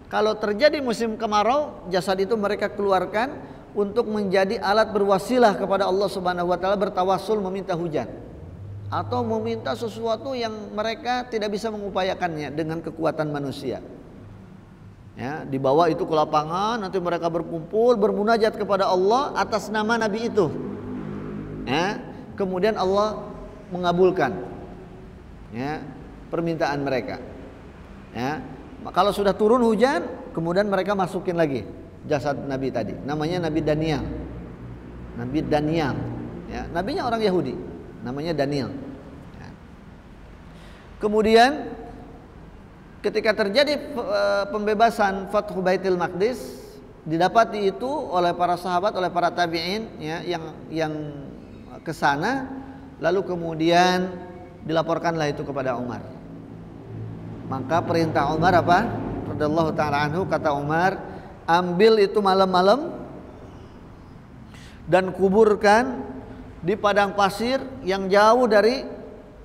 Speaker 1: kalau terjadi musim kemarau, jasad itu mereka keluarkan untuk menjadi alat berwasilah kepada Allah Subhanahu wa taala, bertawassul meminta hujan atau meminta sesuatu yang mereka tidak bisa mengupayakannya dengan kekuatan manusia. Ya, dibawa itu ke lapangan, nanti mereka berkumpul bermunajat kepada Allah atas nama nabi itu. Ya, kemudian Allah mengabulkan ya permintaan mereka. Ya, kalau sudah turun hujan, kemudian mereka masukin lagi jasad nabi tadi. Namanya Nabi Daniel. Nabi Daniel. Ya, nabinya orang Yahudi. Namanya Daniel. Ya. Kemudian ketika terjadi pembebasan Fathu Baitul Maqdis, didapati itu oleh para sahabat, oleh para tabi'in ya, yang ke sana, lalu kemudian dilaporkanlah itu kepada Umar. Maka perintah Umar apa? Radhiyallahu taala anhu, kata Umar, ambil itu malam-malam dan kuburkan di padang pasir yang jauh dari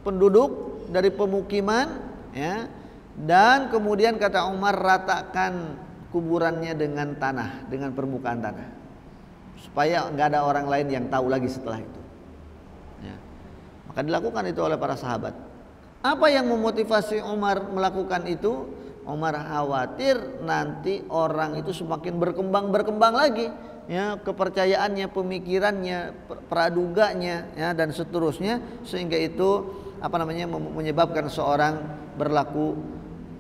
Speaker 1: penduduk, dari pemukiman ya. Dan kemudian kata Umar, ratakan kuburannya dengan tanah, dengan permukaan tanah, supaya nggak ada orang lain yang tahu lagi setelah itu ya. Maka dilakukan itu oleh para sahabat. Apa yang memotivasi Umar melakukan itu? Umar khawatir nanti orang itu semakin berkembang lagi ya, kepercayaannya, pemikirannya, praduganya ya, dan seterusnya, sehingga itu menyebabkan seorang berlaku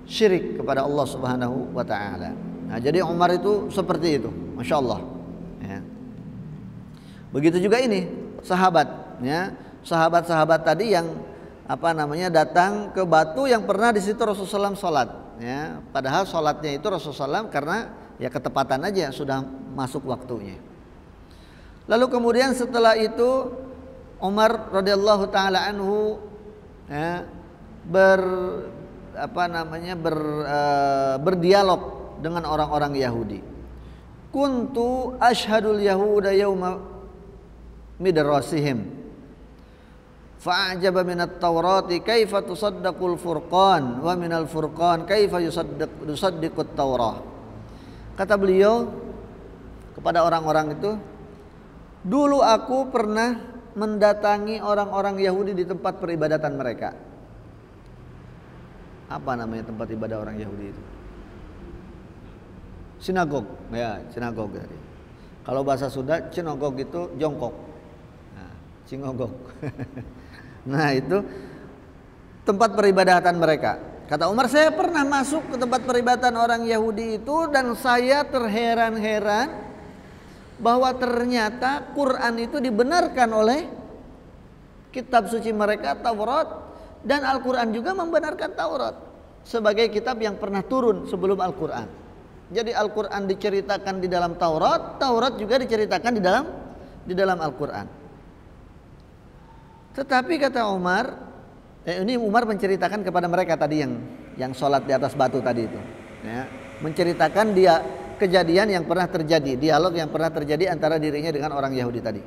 Speaker 1: syirik kepada Allah Subhanahu wa taala. Nah, jadi Umar itu seperti itu, Masya Allah ya. Begitu juga ini sahabat ya, sahabat-sahabat tadi yang datang ke batu yang pernah di situ Rasulullah SAW sholat ya, padahal sholatnya itu Rasulullah SAW karena ya ketepatan aja sudah masuk waktunya. Lalu kemudian setelah itu Umar radhiyallahu taala anhu ya, berdialog dengan orang-orang Yahudi. Kuntu ashhadul yahuda yauma midrasihim fa'ajaba minat taurati kaifa tusaddaqul furqan wa minal furqan kaifa yusaddiqut taurah. Kata beliau kepada orang-orang itu, dulu aku pernah mendatangi orang-orang Yahudi di tempat peribadatan mereka. Apa namanya tempat ibadah orang Yahudi itu? Sinagog ya, sinagog tadi. Kalau bahasa Sunda, sinagog itu jongkok. Nah, sinagog. Nah, itu tempat peribadatan mereka. Kata Umar, saya pernah masuk ke tempat peribadatan orang Yahudi itu dan saya terheran-heran bahwa ternyata Quran itu dibenarkan oleh kitab suci mereka, Taurat, dan Al-Quran juga membenarkan Taurat sebagai kitab yang pernah turun sebelum Al-Quran. Jadi Al-Quran diceritakan di dalam Taurat, Taurat juga diceritakan di dalam Al-Quran. Tetapi kata Umar, ini Umar menceritakan kepada mereka tadi yang sholat di atas batu tadi itu, ya, menceritakan dia kejadian yang pernah terjadi, dialog yang pernah terjadi antara dirinya dengan orang Yahudi tadi.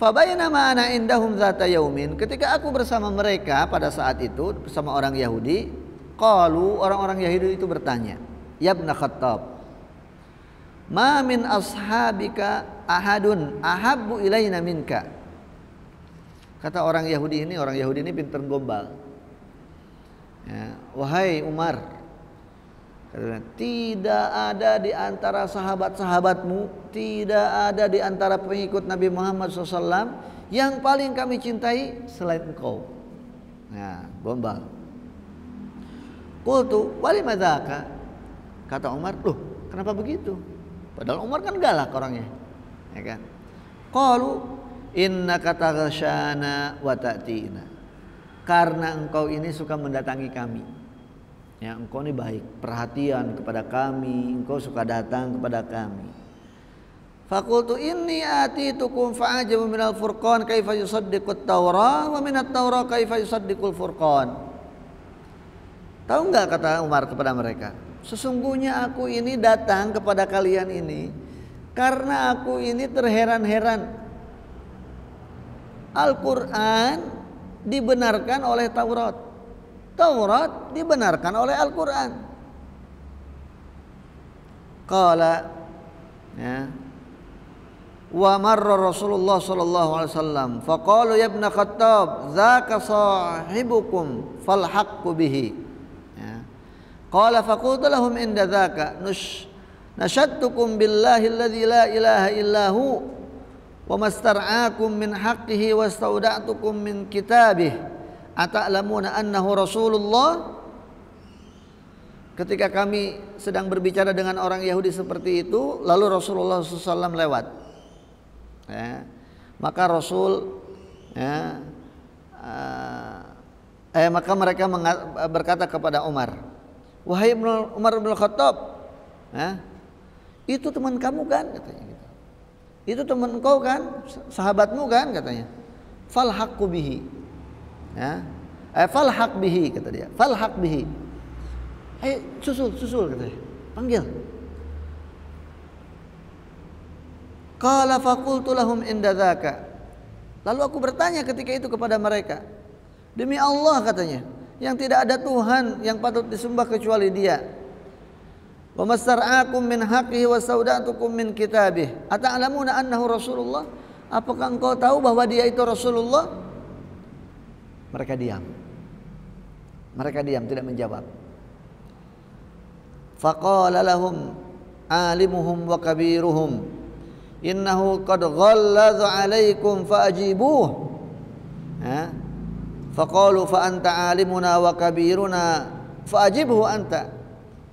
Speaker 1: Fabainama ana indahum zata yaumin, ketika aku bersama mereka pada saat itu bersama orang Yahudi, qalu, orang-orang Yahudi itu bertanya, ya Ibn Khattab, ma min ashabika ahadun ahabbu ilaina minka. Kata orang Yahudi ini pintar gombal ya, wahai Umar, tidak ada di antara sahabat-sahabatmu, tidak ada di antara pengikut Nabi Muhammad SAW yang paling kami cintai selain engkau. Nah, gombal. Qultu walimadzaka. Kata Umar, loh kenapa begitu? Padahal Umar kan galak orangnya, ya kan? Qalu innaka taghshana wa ta'tina. Karena engkau ini suka mendatangi kami. Ya, engkau ini baik, perhatian kepada kami, engkau suka datang kepada kami. Faqultu inni atitukum fa'ajabu minal furqan kaifa yusaddiqut taurah wa minat taurah kaifa yusaddiqul furqan. Tahu enggak kata Umar kepada mereka, sesungguhnya aku ini datang kepada kalian ini karena aku ini terheran-heran. Al-Quran dibenarkan oleh Taurat, Taurat dibenarkan oleh Al-Quran. Qala, ya, wa marra Rasulullah sallallahu alaihi wasallam faqalu ya ibn Khattab dzaka sahibukum fal haqqu bihi, ya. Qala faqultu lahum inda dzaka nashadtukum billahi alladzi la ilaha illahu wa mastar'akum min haqqihi wastauda'tukum min kitabih ata'lamuna annahu Rasulullah. Ketika kami sedang berbicara dengan orang Yahudi seperti itu, lalu Rasulullah SAW lewat, ya. Maka Rasul, ya, maka mereka berkata kepada Umar, wahai Umar bin Khattab, ya, itu teman kamu kan, katanya gitu. Itu teman engkau kan, sahabatmu kan, katanya. Fal haqqu bihi, ya, fal haq bihi, kata dia, fal haq bihi. Susul katanya, panggil. Qala faqultu lahum inda dzaka. Lalu aku bertanya ketika itu kepada mereka, demi Allah, katanya, yang tidak ada Tuhan yang patut disembah kecuali Dia. Wa mastar'akum min haqqihi wa saudatukum min kitabih ata'lamuna annahu Rasulullah. Apakah engkau tahu bahwa Dia itu Rasulullah? Mereka diam. Mereka diam, tidak menjawab. Faqala lahum alimuhum wa kabiruhum innahu qad ghalladha alaikum faajibuh. Faqalu fa anta alimuna wa kabiruna faajibhu anta.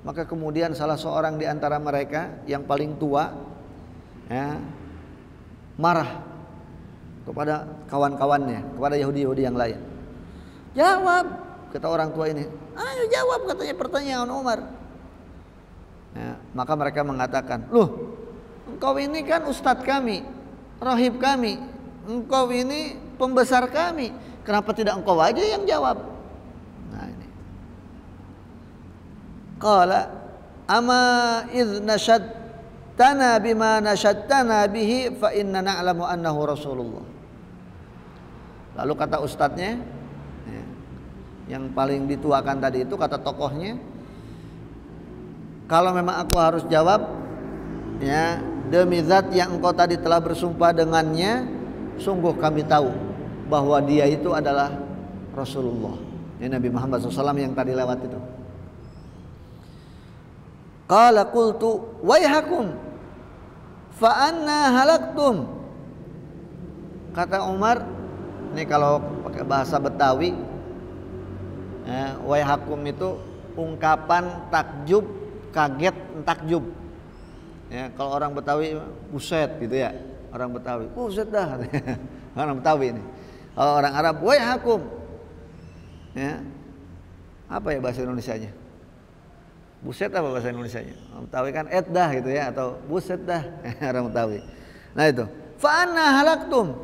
Speaker 1: Maka kemudian salah seorang di antara mereka yang paling tua, ya, marah kepada kawan-kawannya, kepada Yahudi-Yahudi yang lain. Jawab, kata orang tua ini. Ayo jawab, katanya, pertanyaan Umar. Ya, maka mereka mengatakan, loh, engkau ini kan ustadz kami, rahib kami, engkau ini pembesar kami, kenapa tidak engkau aja yang jawab? Nah ini. Qala ama idh nasyadtana bima nasyadtana bihi fa inna na'lamu annahu Rasulullah. Lalu kata ustadznya, ya, yang paling dituakan tadi itu, kata tokohnya, kalau memang aku harus jawab, ya, demi zat yang engkau tadi telah bersumpah dengannya, sungguh kami tahu bahwa Dia itu adalah Rasulullah. Ini Nabi Muhammad SAW yang tadi lewat itu. Qala qultu waihakum fa anna halaktum. Kata Umar, ini kalau pakai bahasa Betawi, ya, waihakum itu ungkapan takjub, kaget, takjub. Ya, kalau orang Betawi buset gitu ya, orang Betawi buset dah. Orang Betawi ini. Kalau orang Arab waihakum, ya, apa ya bahasa Indonesianya? Buset apa bahasa Indonesianya? Orang Betawi kan dah gitu ya, atau buset dah. Orang Betawi. Nah itu, fa anna halaktum.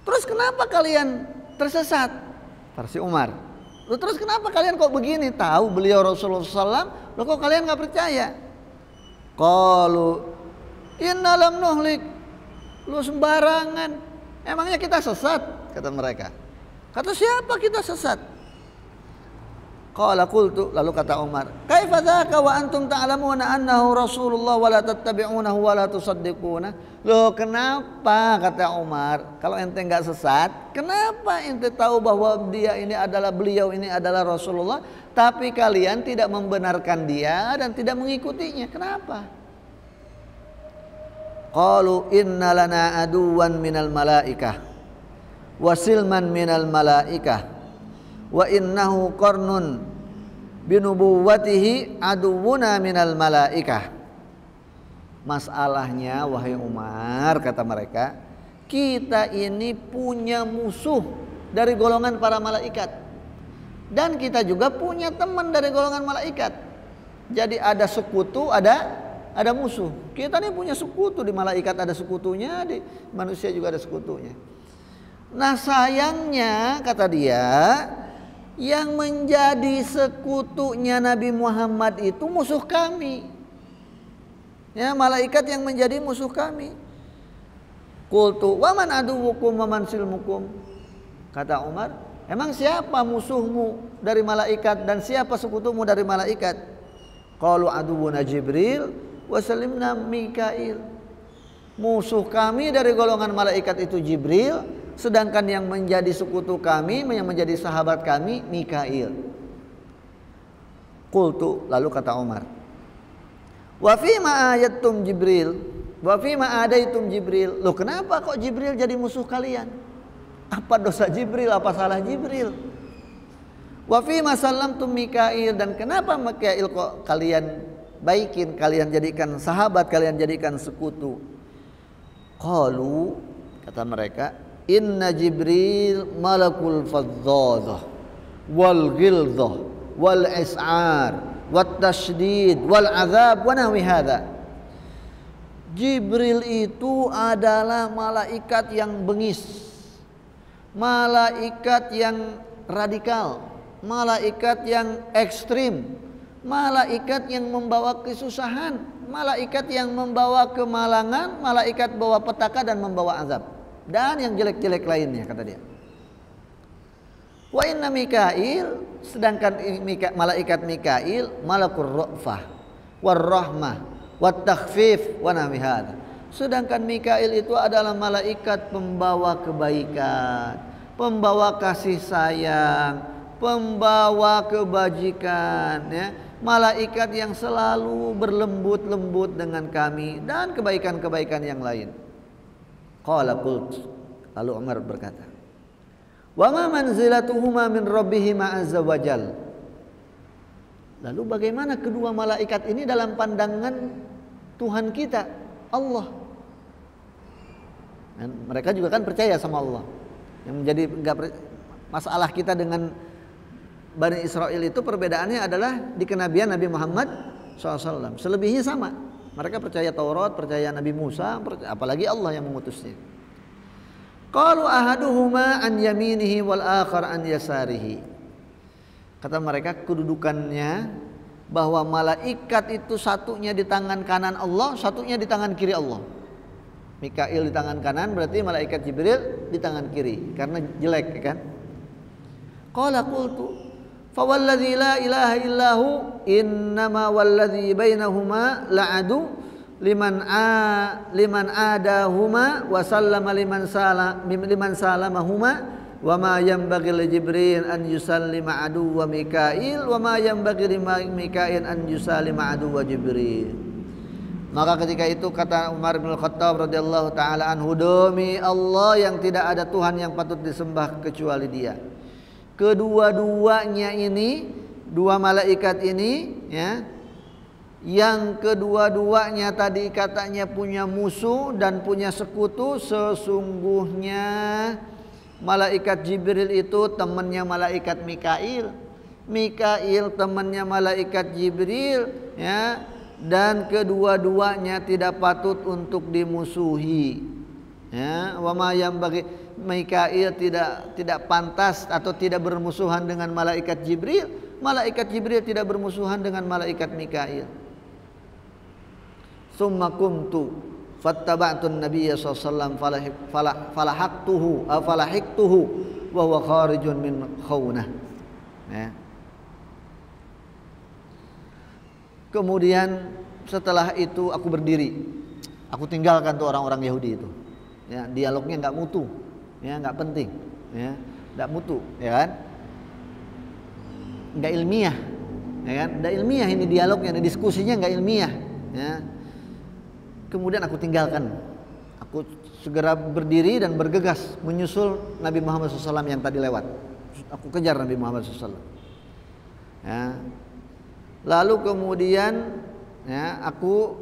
Speaker 1: Terus kenapa kalian tersesat? Versi Umar. Lu terus kenapa kalian kok begini? Tahu beliau Rasulullah SAW, lu kok kalian nggak percaya? Qalu inna lam nuhlik. Lu sembarangan. Emangnya kita sesat? Kata mereka. Kata siapa kita sesat? Qala qultu, lalu kata Umar, kaifa dzaka wa antum ta'lamuna annahu Rasulullah wa la tattabi'unahu wa la tusaddiquna. Loh, kenapa, kata Umar, kalau ente enggak sesat, kenapa ente tahu bahwa beliau ini adalah Rasulullah, tapi kalian tidak membenarkan dia dan tidak mengikutinya? Kenapa? Qalu inna lana aduwan minal malaikah wa silman minal malaikah wa innahu qarnun binubuwatihi aduwuna minal malaikah. Masalahnya, wahai Umar, kata mereka, kita ini punya musuh dari golongan para malaikat, dan kita juga punya teman dari golongan malaikat. Jadi ada sekutu, ada musuh. Kita ini punya sekutu, di malaikat ada sekutunya, di manusia juga ada sekutunya. Nah sayangnya, kata dia, yang menjadi sekutunya Nabi Muhammad itu musuh kami. Ya, malaikat yang menjadi musuh kami. Qultu wa man aduwukum wa man silmukum. Kata Umar, emang siapa musuhmu dari malaikat dan siapa sekutumu dari malaikat? Qalu aduwwuna Jibril wa salimna Mikail. Musuh kami dari golongan malaikat itu Jibril, sedangkan yang menjadi sekutu kami, yang menjadi sahabat kami Mikail. Qultu, lalu kata Umar, wa fima ayatum Jibril, wa fima adaitum Jibril. Loh, kenapa kok Jibril jadi musuh kalian? Apa dosa Jibril, apa salah Jibril? Wa fima sallamtum Mikail, dan kenapa Mikail kok kalian baikin, kalian jadikan sahabat, kalian jadikan sekutu? Qalu, kata mereka, inna Jibril malakul fadzadzah wal ghildzah wal is'ar wat tasydid wal azab wa nahwi hadza. Jibril itu adalah malaikat yang bengis, malaikat yang radikal, malaikat yang ekstrim, malaikat yang membawa kesusahan, malaikat yang membawa kemalangan, malaikat bawa petaka dan membawa azab, dan yang jelek-jelek lainnya, kata dia. Wa inna Mikail, sedangkan malaikat Mikail malakur ra'fah war rahmah wat takhfif wa nahwi hadza. Sedangkan Mikail itu adalah malaikat pembawa kebaikan, pembawa kasih sayang, pembawa kebajikan, ya. Malaikat yang selalu berlembut-lembut dengan kami dan kebaikan-kebaikan yang lain. Qala qult, lalu Umar berkata, wa ma manzilatuhuma min rabbihima azza wajal. Lalu bagaimana kedua malaikat ini dalam pandangan Tuhan kita, Allah? Dan mereka juga kan percaya sama Allah. Yang menjadi masalah kita dengan Bani Israel itu perbedaannya adalah di kenabian Nabi Muhammad SAW. Selebihnya sama. Mereka percaya Taurat, percaya Nabi Musa, apalagi Allah yang mengutusnya. Qalu ahaduhuma an yaminihi wal akhar an yasarihi. Kata mereka kedudukannya bahwa malaikat itu satunya di tangan kanan Allah, satunya di tangan kiri Allah. Mikail di tangan kanan, berarti malaikat Jibril di tangan kiri, karena jelek, kan? Qala qultu fa walladzi la ilaha illahu innama walladzi bainahuma la'adu liman adahuma wa sallama liman salamahuma wa ma yanbaghi li Jibril an yusallima adu wa Mikail wa ma yanbaghi li Mikail an yusallima adu wa Jibril. Maka ketika itu kata Umar bin Khattab radhiyallahu taala anhu, demi Allah yang tidak ada Tuhan yang patut disembah kecuali Dia. Kedua-duanya ini, dua malaikat ini, ya, yang kedua-duanya tadi katanya punya musuh dan punya sekutu, sesungguhnya malaikat Jibril itu temannya malaikat Mikail, Mikail temannya malaikat Jibril, ya, dan kedua-duanya tidak patut untuk dimusuhi, ya. Wa ma yanbaghi, Mikail tidak pantas atau tidak bermusuhan dengan malaikat Jibril, malaikat Jibril tidak bermusuhan dengan malaikat Mikail. Summa kumtu fattaba'tun nabiyya sallallahu alaihi wasallam falahaqtuhu wa huwa kharijun min khaunah, ya. Kemudian setelah itu aku berdiri, aku tinggalkan tuh orang-orang Yahudi itu, ya. Dialognya nggak mutu, ya, nggak penting, ya, nggak mutu, ya kan, nggak ilmiah, ya kan, nggak ilmiah ini dialognya, diskusinya nggak ilmiah, ya. Kemudian aku tinggalkan, aku segera berdiri dan bergegas menyusul Nabi Muhammad SAW yang tadi lewat. Aku kejar Nabi Muhammad SAW, ya. Lalu kemudian, ya, aku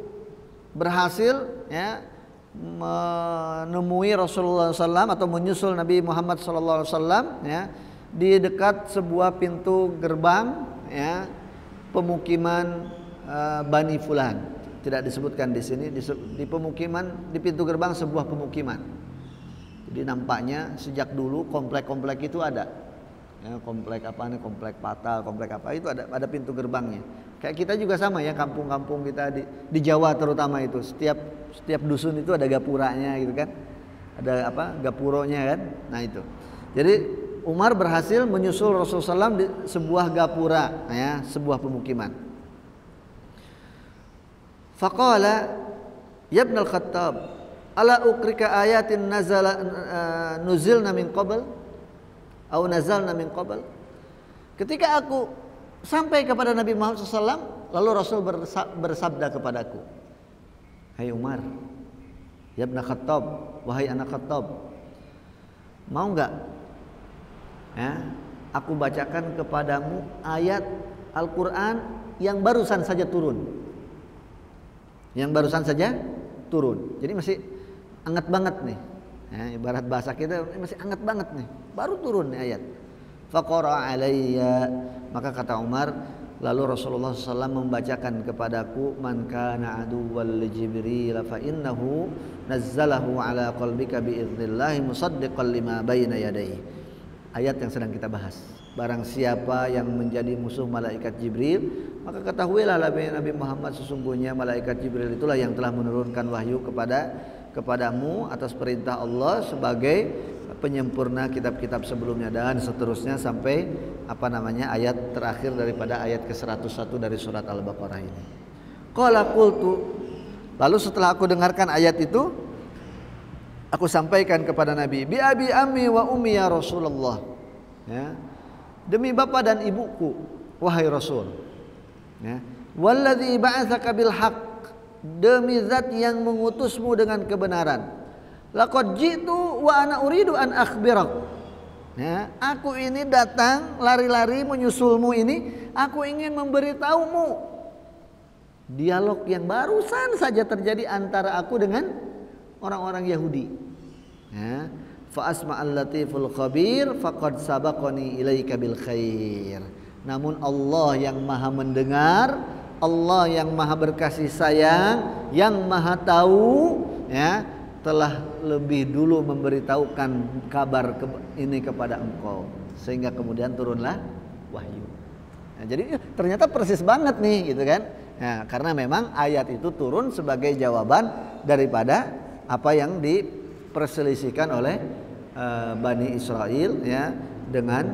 Speaker 1: berhasil, ya, menemui Rasulullah SAW atau menyusul Nabi Muhammad SAW, ya, di dekat sebuah pintu gerbang, ya, pemukiman Bani Fulan. Tidak disebutkan di sini, di pemukiman, di pintu gerbang sebuah pemukiman. Jadi nampaknya sejak dulu komplek-komplek itu ada, ya, komplek apa nih, komplek Patal, komplek apa itu ada pintu gerbangnya. Kayak kita juga sama, ya, kampung-kampung kita di Jawa terutama itu setiap dusun itu ada gapuranya gitu kan, ada apa, gapuronya kan. Nah itu. Jadi Umar berhasil menyusul Rasulullah SAW di sebuah gapura, ya, sebuah pemukiman. Faqala ya ibn al-Khattab ala ukrika ayatin nuzilna min qabl atau nazalna min qabl. Ketika aku sampai kepada Nabi Muhammad SAW, lalu Rasul bersabda kepadaku, hai Umar, ya ibn Khattab, wahai anak Khattab, mau enggak ya, aku bacakan kepadamu ayat Al-Quran yang barusan saja turun. Yang barusan saja turun. Jadi masih hangat banget nih. Ya, ibarat bahasa kita masih hangat banget nih. Baru turun nih ayat. Faqara alayya, maka kata Umar, lalu Rasulullah SAW membacakan kepadaku, man kana aduwwal li Jibril fa innahu nazzalahu ala qalbika biiznillah musaddiqan lima baina yadayhi. Ayat yang sedang kita bahas. Barang siapa yang menjadi musuh malaikat Jibril, maka ketahuilah Nabi Muhammad, sesungguhnya malaikat Jibril itulah yang telah menurunkan wahyu kepadamu atas perintah Allah sebagai penyempurna kitab-kitab sebelumnya, dan seterusnya sampai ayat terakhir daripada ayat ke-101 dari surat Al-Baqarah ini. Qala qultu, lalu setelah aku dengarkan ayat itu, aku sampaikan kepada Nabi, bi abi ammi wa ummi ya Rasulullah, ya, demi bapa dan ibuku wahai Rasul, ya, walladzi ba'atsaka bil haqq, demi zat yang mengutusmu dengan kebenaran. Laqad jitu wa ana uridu an akhbirak. Ya, aku ini datang lari-lari menyusulmu ini, aku ingin memberitahumu dialog yang barusan saja terjadi antara aku dengan orang-orang Yahudi. Ya, fa asma'al latiful khabir faqad sabaqani ilaika bil khair. Namun Allah yang Maha mendengar, Allah yang Maha berkasih sayang, yang Maha tahu, ya, telah lebih dulu memberitahukan kabar ini kepada engkau, sehingga kemudian turunlah wahyu. Nah, jadi ternyata persis banget nih, gitu kan? Nah, karena memang ayat itu turun sebagai jawaban daripada apa yang diperselisihkan oleh Bani Israel, ya, dengan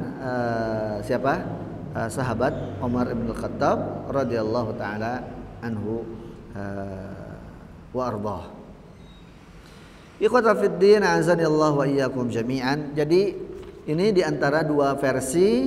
Speaker 1: sahabat Umar bin Khattab radhiyallahu taala anhu wa ardhah. Ikhwata fid din, azanillahu wa iyyakum jami'an. Jadi ini diantara dua versi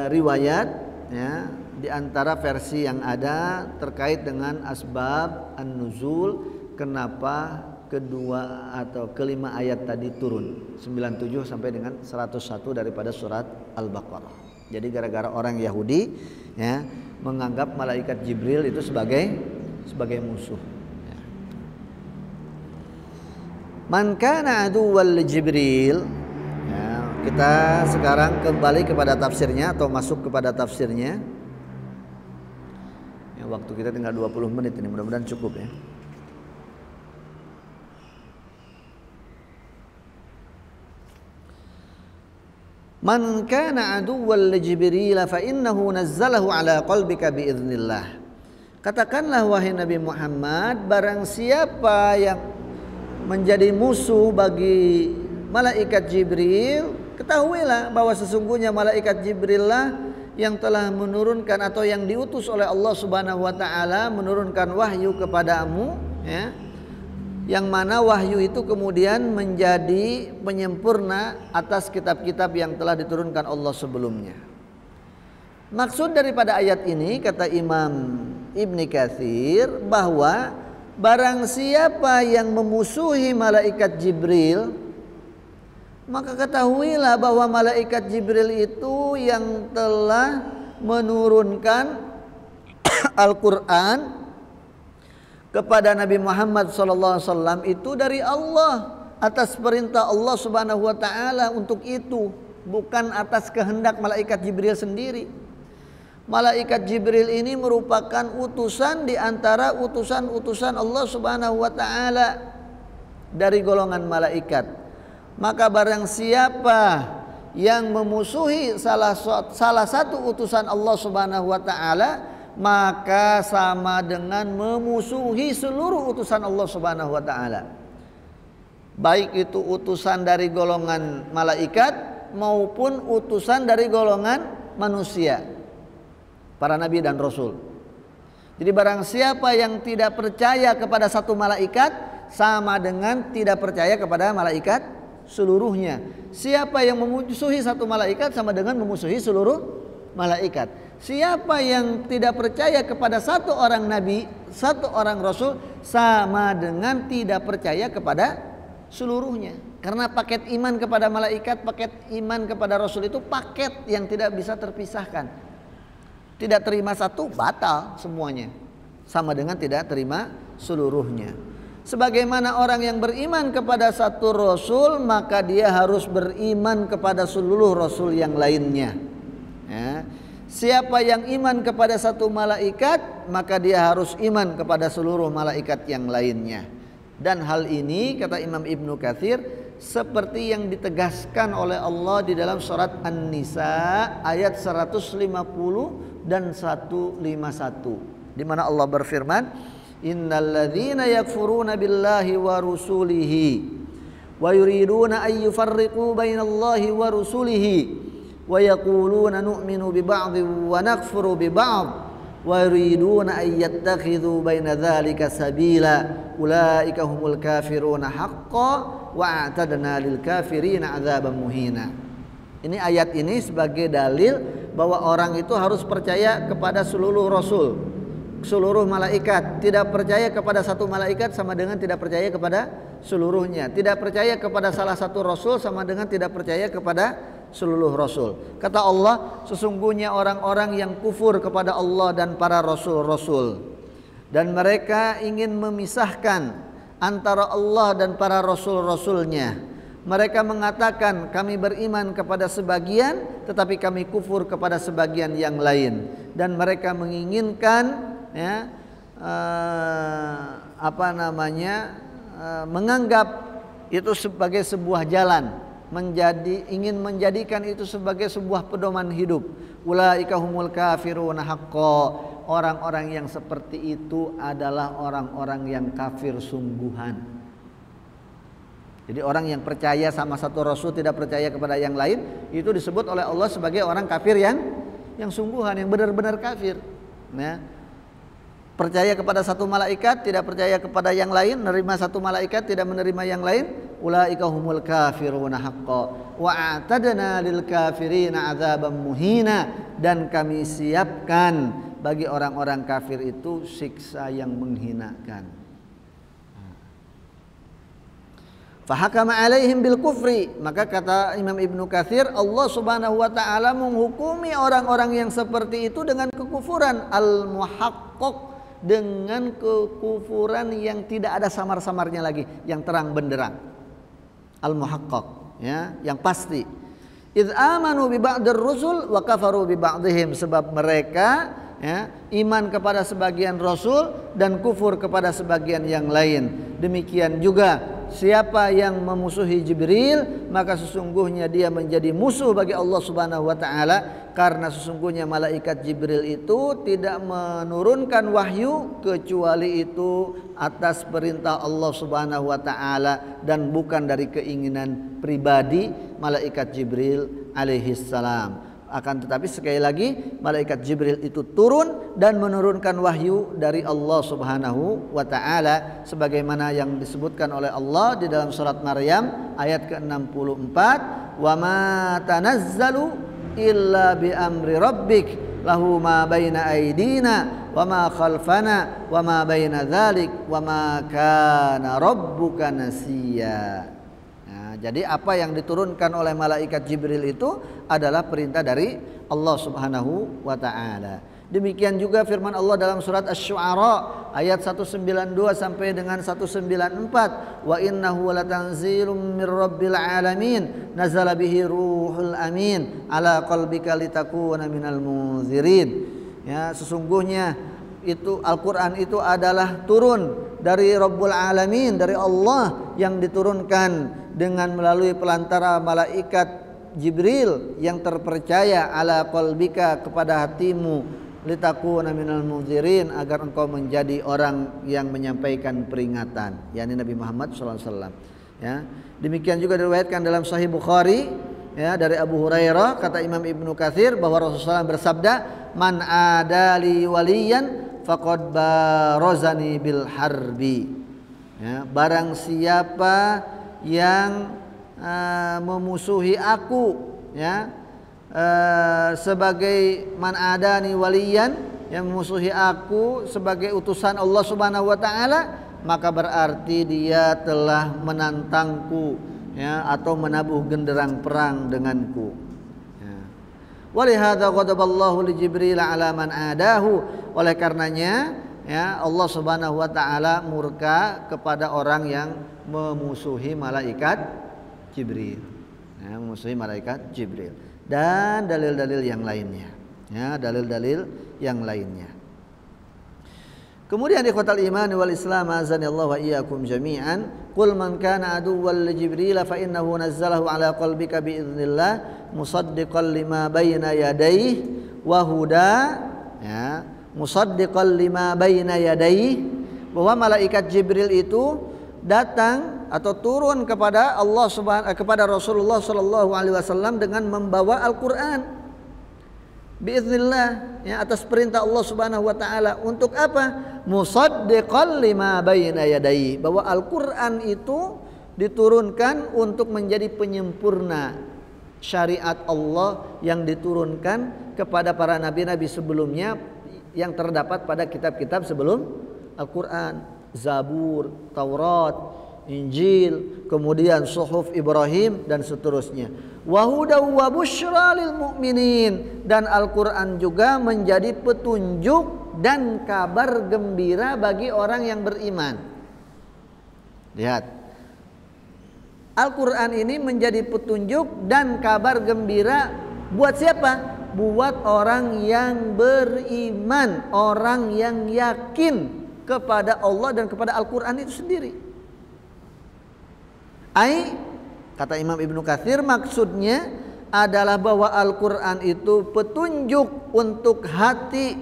Speaker 1: riwayat, ya, diantara versi yang ada terkait dengan asbab an-nuzul, kenapa kedua atau kelima ayat tadi turun, 97 sampai dengan 101 daripada surat Al-Baqarah. Jadi gara-gara orang Yahudi, ya, menganggap malaikat Jibril itu sebagai musuh. Man kana aduwwal Jibril, ya, kita sekarang kembali kepada tafsirnya atau masuk kepada tafsirnya. Ya, waktu kita tinggal 20 menit ini, mudah-mudahan cukup, ya. Man kana aduwwal Jibril fa innahu nazzalahu ala qalbika biiznillah. Katakanlah wahai Nabi Muhammad, barang siapa yang menjadi musuh bagi malaikat Jibril, ketahuilah bahwa sesungguhnya malaikat Jibril lah yang telah menurunkan atau yang diutus oleh Allah Subhanahu wa taala menurunkan wahyu kepadamu, ya. Yang mana wahyu itu kemudian menjadi penyempurna atas kitab-kitab yang telah diturunkan Allah sebelumnya. Maksud daripada ayat ini, kata Imam Ibnu Katsir, bahwa barang siapa yang memusuhi malaikat Jibril, maka ketahuilah bahwa malaikat Jibril itu yang telah menurunkan Al-Quran kepada Nabi Muhammad SAW itu dari Allah, atas perintah Allah Subhanahu wa taala untuk itu, bukan atas kehendak malaikat Jibril sendiri. Malaikat Jibril ini merupakan utusan di antara utusan-utusan Allah Subhanahu wa taala dari golongan malaikat. Maka barang siapa yang memusuhi salah satu utusan Allah Subhanahu wa taala, maka sama dengan memusuhi seluruh utusan Allah Subhanahu wa taala. Baik itu utusan dari golongan malaikat maupun utusan dari golongan manusia, para nabi dan rasul. Jadi barang siapa yang tidak percaya kepada satu malaikat sama dengan tidak percaya kepada malaikat seluruhnya. Siapa yang memusuhi satu malaikat sama dengan memusuhi seluruh malaikat. Siapa yang tidak percaya kepada satu orang nabi, satu orang rasul sama dengan tidak percaya kepada seluruhnya. Karena paket iman kepada malaikat, paket iman kepada rasul itu paket yang tidak bisa terpisahkan. Tidak terima satu batal semuanya, sama dengan tidak terima seluruhnya. Sebagaimana orang yang beriman kepada satu rasul, maka dia harus beriman kepada seluruh rasul yang lainnya. Ya. Siapa yang iman kepada satu malaikat, maka dia harus iman kepada seluruh malaikat yang lainnya. Dan hal ini kata Imam Ibnu Katsir seperti yang ditegaskan oleh Allah di dalam surat An-Nisa ayat 150 dan 151, di mana Allah berfirman, innalladzina yakfuruna billahi wa rusulihi wa yuriduna an yufarriqu bainallahi wa rusulihi wa yaquluna nu'minu bi ba'dhin wa nakfuru bi ba'd wa yuriduna an yattakhidhu baina dzalika sabila ulaika humul kafiruna haqqan wa a'tadna lil kafirina 'adzaban muhina. Ini ayat ini sebagai dalil bahwa orang itu harus percaya kepada seluruh rasul, seluruh malaikat. Tidak percaya kepada satu malaikat sama dengan tidak percaya kepada seluruhnya. Tidak percaya kepada salah satu rasul sama dengan tidak percaya kepada seluruh rasul. Kata Allah, sesungguhnya orang-orang yang kufur kepada Allah dan para rasul-rasul, dan mereka ingin memisahkan antara Allah dan para rasul-rasulnya. Mereka mengatakan kami beriman kepada sebagian tetapi kami kufur kepada sebagian yang lain. Dan mereka menginginkan menganggap itu sebagai sebuah jalan, ingin menjadikan itu sebagai sebuah pedoman hidup. Ulaika humul kafiruna haqqan. Orang-orang yang seperti itu adalah orang-orang yang kafir sungguhan. Jadi orang yang percaya sama satu rasul tidak percaya kepada yang lain, itu disebut oleh Allah sebagai orang kafir yang sungguhan, yang benar-benar kafir. Nah, percaya kepada satu malaikat, tidak percaya kepada yang lain, menerima satu malaikat, tidak menerima yang lain, ulaika humul kafiruna haqqan wa a'tadna lil kafirina 'adzaban muhina, dan kami siapkan bagi orang-orang kafir itu siksa yang menghinakan. Fahakama alaihim bil kufri, maka kata Imam Ibnu Katsir, Allah Subhanahu wa taala menghukumi orang-orang yang seperti itu dengan kekufuran al-muhaqqaq, dengan kekufuran yang tidak ada samar-samarnya lagi, yang terang benderang. Al-muhaqqaq, ya, yang pasti. Idz amanu bi ba'dir rusul wa kafaru bi ba'dihim, sebab mereka iman kepada sebagian rasul dan kufur kepada sebagian yang lain. Demikian juga siapa yang memusuhi Jibril, maka sesungguhnya dia menjadi musuh bagi Allah Subhanahu wa taala, karena sesungguhnya malaikat Jibril itu tidak menurunkan wahyu kecuali itu atas perintah Allah Subhanahu wa taala dan bukan dari keinginan pribadi malaikat Jibril alaihi salam. Akan tetapi sekali lagi malaikat Jibril itu turun dan menurunkan wahyu dari Allah Subhanahu wa taala sebagaimana yang disebutkan oleh Allah di dalam surat Maryam ayat ke-64, wa ma tanazzalu illa bi amri rabbik lahu ma baina aydina wa ma khalfana wa ma baina dzalik wa ma kana rabbuka nasiya. Jadi apa yang diturunkan oleh malaikat Jibril itu adalah perintah dari Allah Subhanahu wa taala. Demikian juga firman Allah dalam surat Asy-Syu'ara ayat 192 sampai dengan 194, wa innahu latanzilum mir rabbil alamin nazala bihi ruhul amin ala qalbika litakuna minal munzirin. Ya, sesungguhnya itu Al-Qur'an itu adalah turun dari Rabbul Alamin, dari Allah, yang diturunkan dengan melalui pelantara malaikat Jibril yang terpercaya ala qalbika, kepada hatimu, litakuna minal munzirin, agar engkau menjadi orang yang menyampaikan peringatan, yakni Nabi Muhammad SAW. Ya, demikian juga diriwayatkan dalam Sahih Bukhari, ya, dari Abu Hurairah, kata Imam Ibnu Katsir bahwa Rasulullah SAW bersabda, man adali waliyan faqad barazani bil harbi. Ya, barang siapa yang memusuhi aku, ya, sebagai man adani waliyan, yang memusuhi aku sebagai utusan Allah Subhanahu wa taala, maka berarti dia telah menantangku, ya, atau menabuh genderang perang denganku. Ya. Walihada ghadaballahu li Jibril ala man adahu. Oleh karenanya, ya, Allah Subhanahu wa taala murka kepada orang yang memusuhi malaikat Jibril. Ya, memusuhi malaikat Jibril. Dan dalil-dalil yang lainnya. Ya, dalil-dalil yang lainnya. Kemudian di ikhwatal iman wal Islam azanillahu wa iyyakum jami'an, qul man kana aduwwan li Jibril fa innahu nazzalahu ala qalbika bi idznillah musaddiqan lima bayna yadayhi wa huda, ya, musaddiqan lima bayna yadayhi, bahwa malaikat Jibril itu datang atau turun kepada kepada Rasulullah sallallahu alaihi wasallam dengan membawa Al-Qur'an biiznillah, ya, atas perintah Allah Subhanahu wa taala. Untuk apa? Musaddiqan lima baina yadayhi, bahwa Al-Qur'an itu diturunkan untuk menjadi penyempurna syariat Allah yang diturunkan kepada para nabi-nabi sebelumnya yang terdapat pada kitab-kitab sebelum Al-Qur'an, Zabur, Taurat, Injil, kemudian Suhuf Ibrahim dan seterusnya. Wa hudaw wa busyra lil mu'minin, dan Al-Qur'an juga menjadi petunjuk dan kabar gembira bagi orang yang beriman. Lihat, Al-Qur'an ini menjadi petunjuk dan kabar gembira buat siapa? Buat orang yang beriman, orang yang yakin kepada Allah dan kepada Al-Qur'an itu sendiri. Kata Imam Ibnu Katsir, maksudnya adalah bahwa Al-Qur'an itu petunjuk untuk hati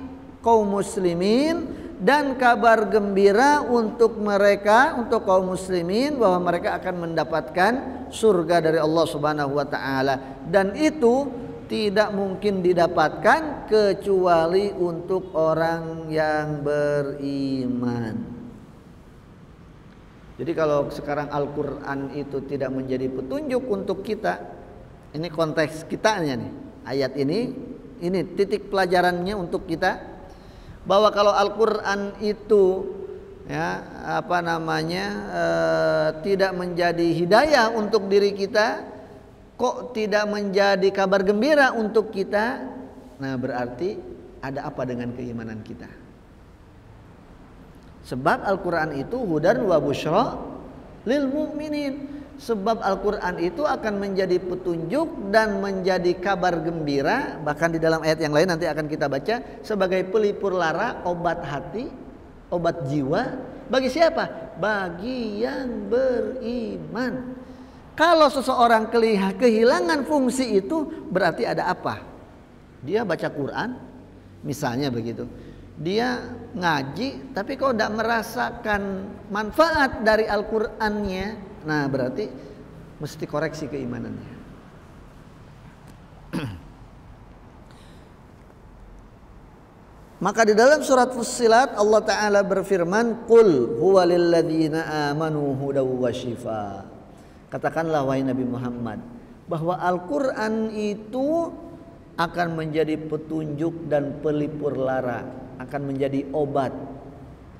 Speaker 1: kaum muslimin dan kabar gembira untuk mereka, untuk kaum muslimin, bahwa mereka akan mendapatkan surga dari Allah Subhanahu wa taala, dan itu tidak mungkin didapatkan kecuali untuk orang yang beriman. Jadi kalau sekarang Al-Qur'an itu tidak menjadi petunjuk untuk kita, ini konteks kitanya nih, ayat ini titik pelajarannya untuk kita, bahwa kalau Al-Qur'an itu, ya, tidak menjadi hidayah untuk diri kita, kok tidak menjadi kabar gembira untuk kita, nah berarti ada apa dengan keimanan kita? Sebab Al-Qur'an itu hudan wa busyra lil mu'minin. Sebab Al-Qur'an itu akan menjadi petunjuk dan menjadi kabar gembira, bahkan di dalam ayat yang lain nanti akan kita baca, sebagai pelipur lara, obat hati, obat jiwa. Bagi siapa? Bagi yang beriman. Kalau seseorang kehilangan fungsi itu, berarti ada apa? Dia baca Quran, misalnya begitu. Dia ngaji tapi kok tidak merasakan manfaat dari Al-Qur'annya, nah berarti mesti koreksi keimanannya. Maka di dalam surat Fussilat Allah Ta'ala berfirman, qul huwa lilladzina amanu hudaw wa shifa. Katakanlah wahai Nabi Muhammad, bahwa Al-Qur'an itu akan menjadi petunjuk dan pelipur lara, akan menjadi obat.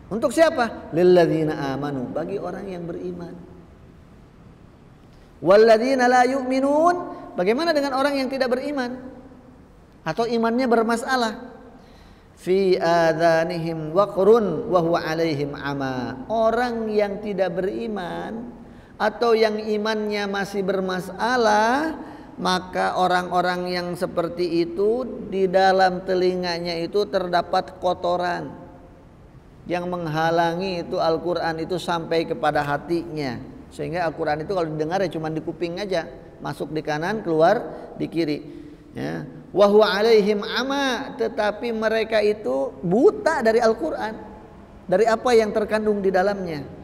Speaker 1: Untuk siapa? Lilladzina amanu, bagi orang yang beriman. Walladzina la yu'minun, bagaimana dengan orang yang tidak beriman atau imannya bermasalah? Fi adhanihim waqrun wa huwa alaihim ama. Orang yang tidak beriman atau yang imannya masih bermasalah, maka orang-orang yang seperti itu di dalam telinganya itu terdapat kotoran yang menghalangi itu Al-Qur'an itu sampai kepada hatinya, sehingga Al-Qur'an itu kalau didengar ya cuma di kuping aja, masuk di kanan keluar di kiri, ya. Wa huwa alaihim ama, tetapi mereka itu buta dari Al-Qur'an, dari apa yang terkandung di dalamnya.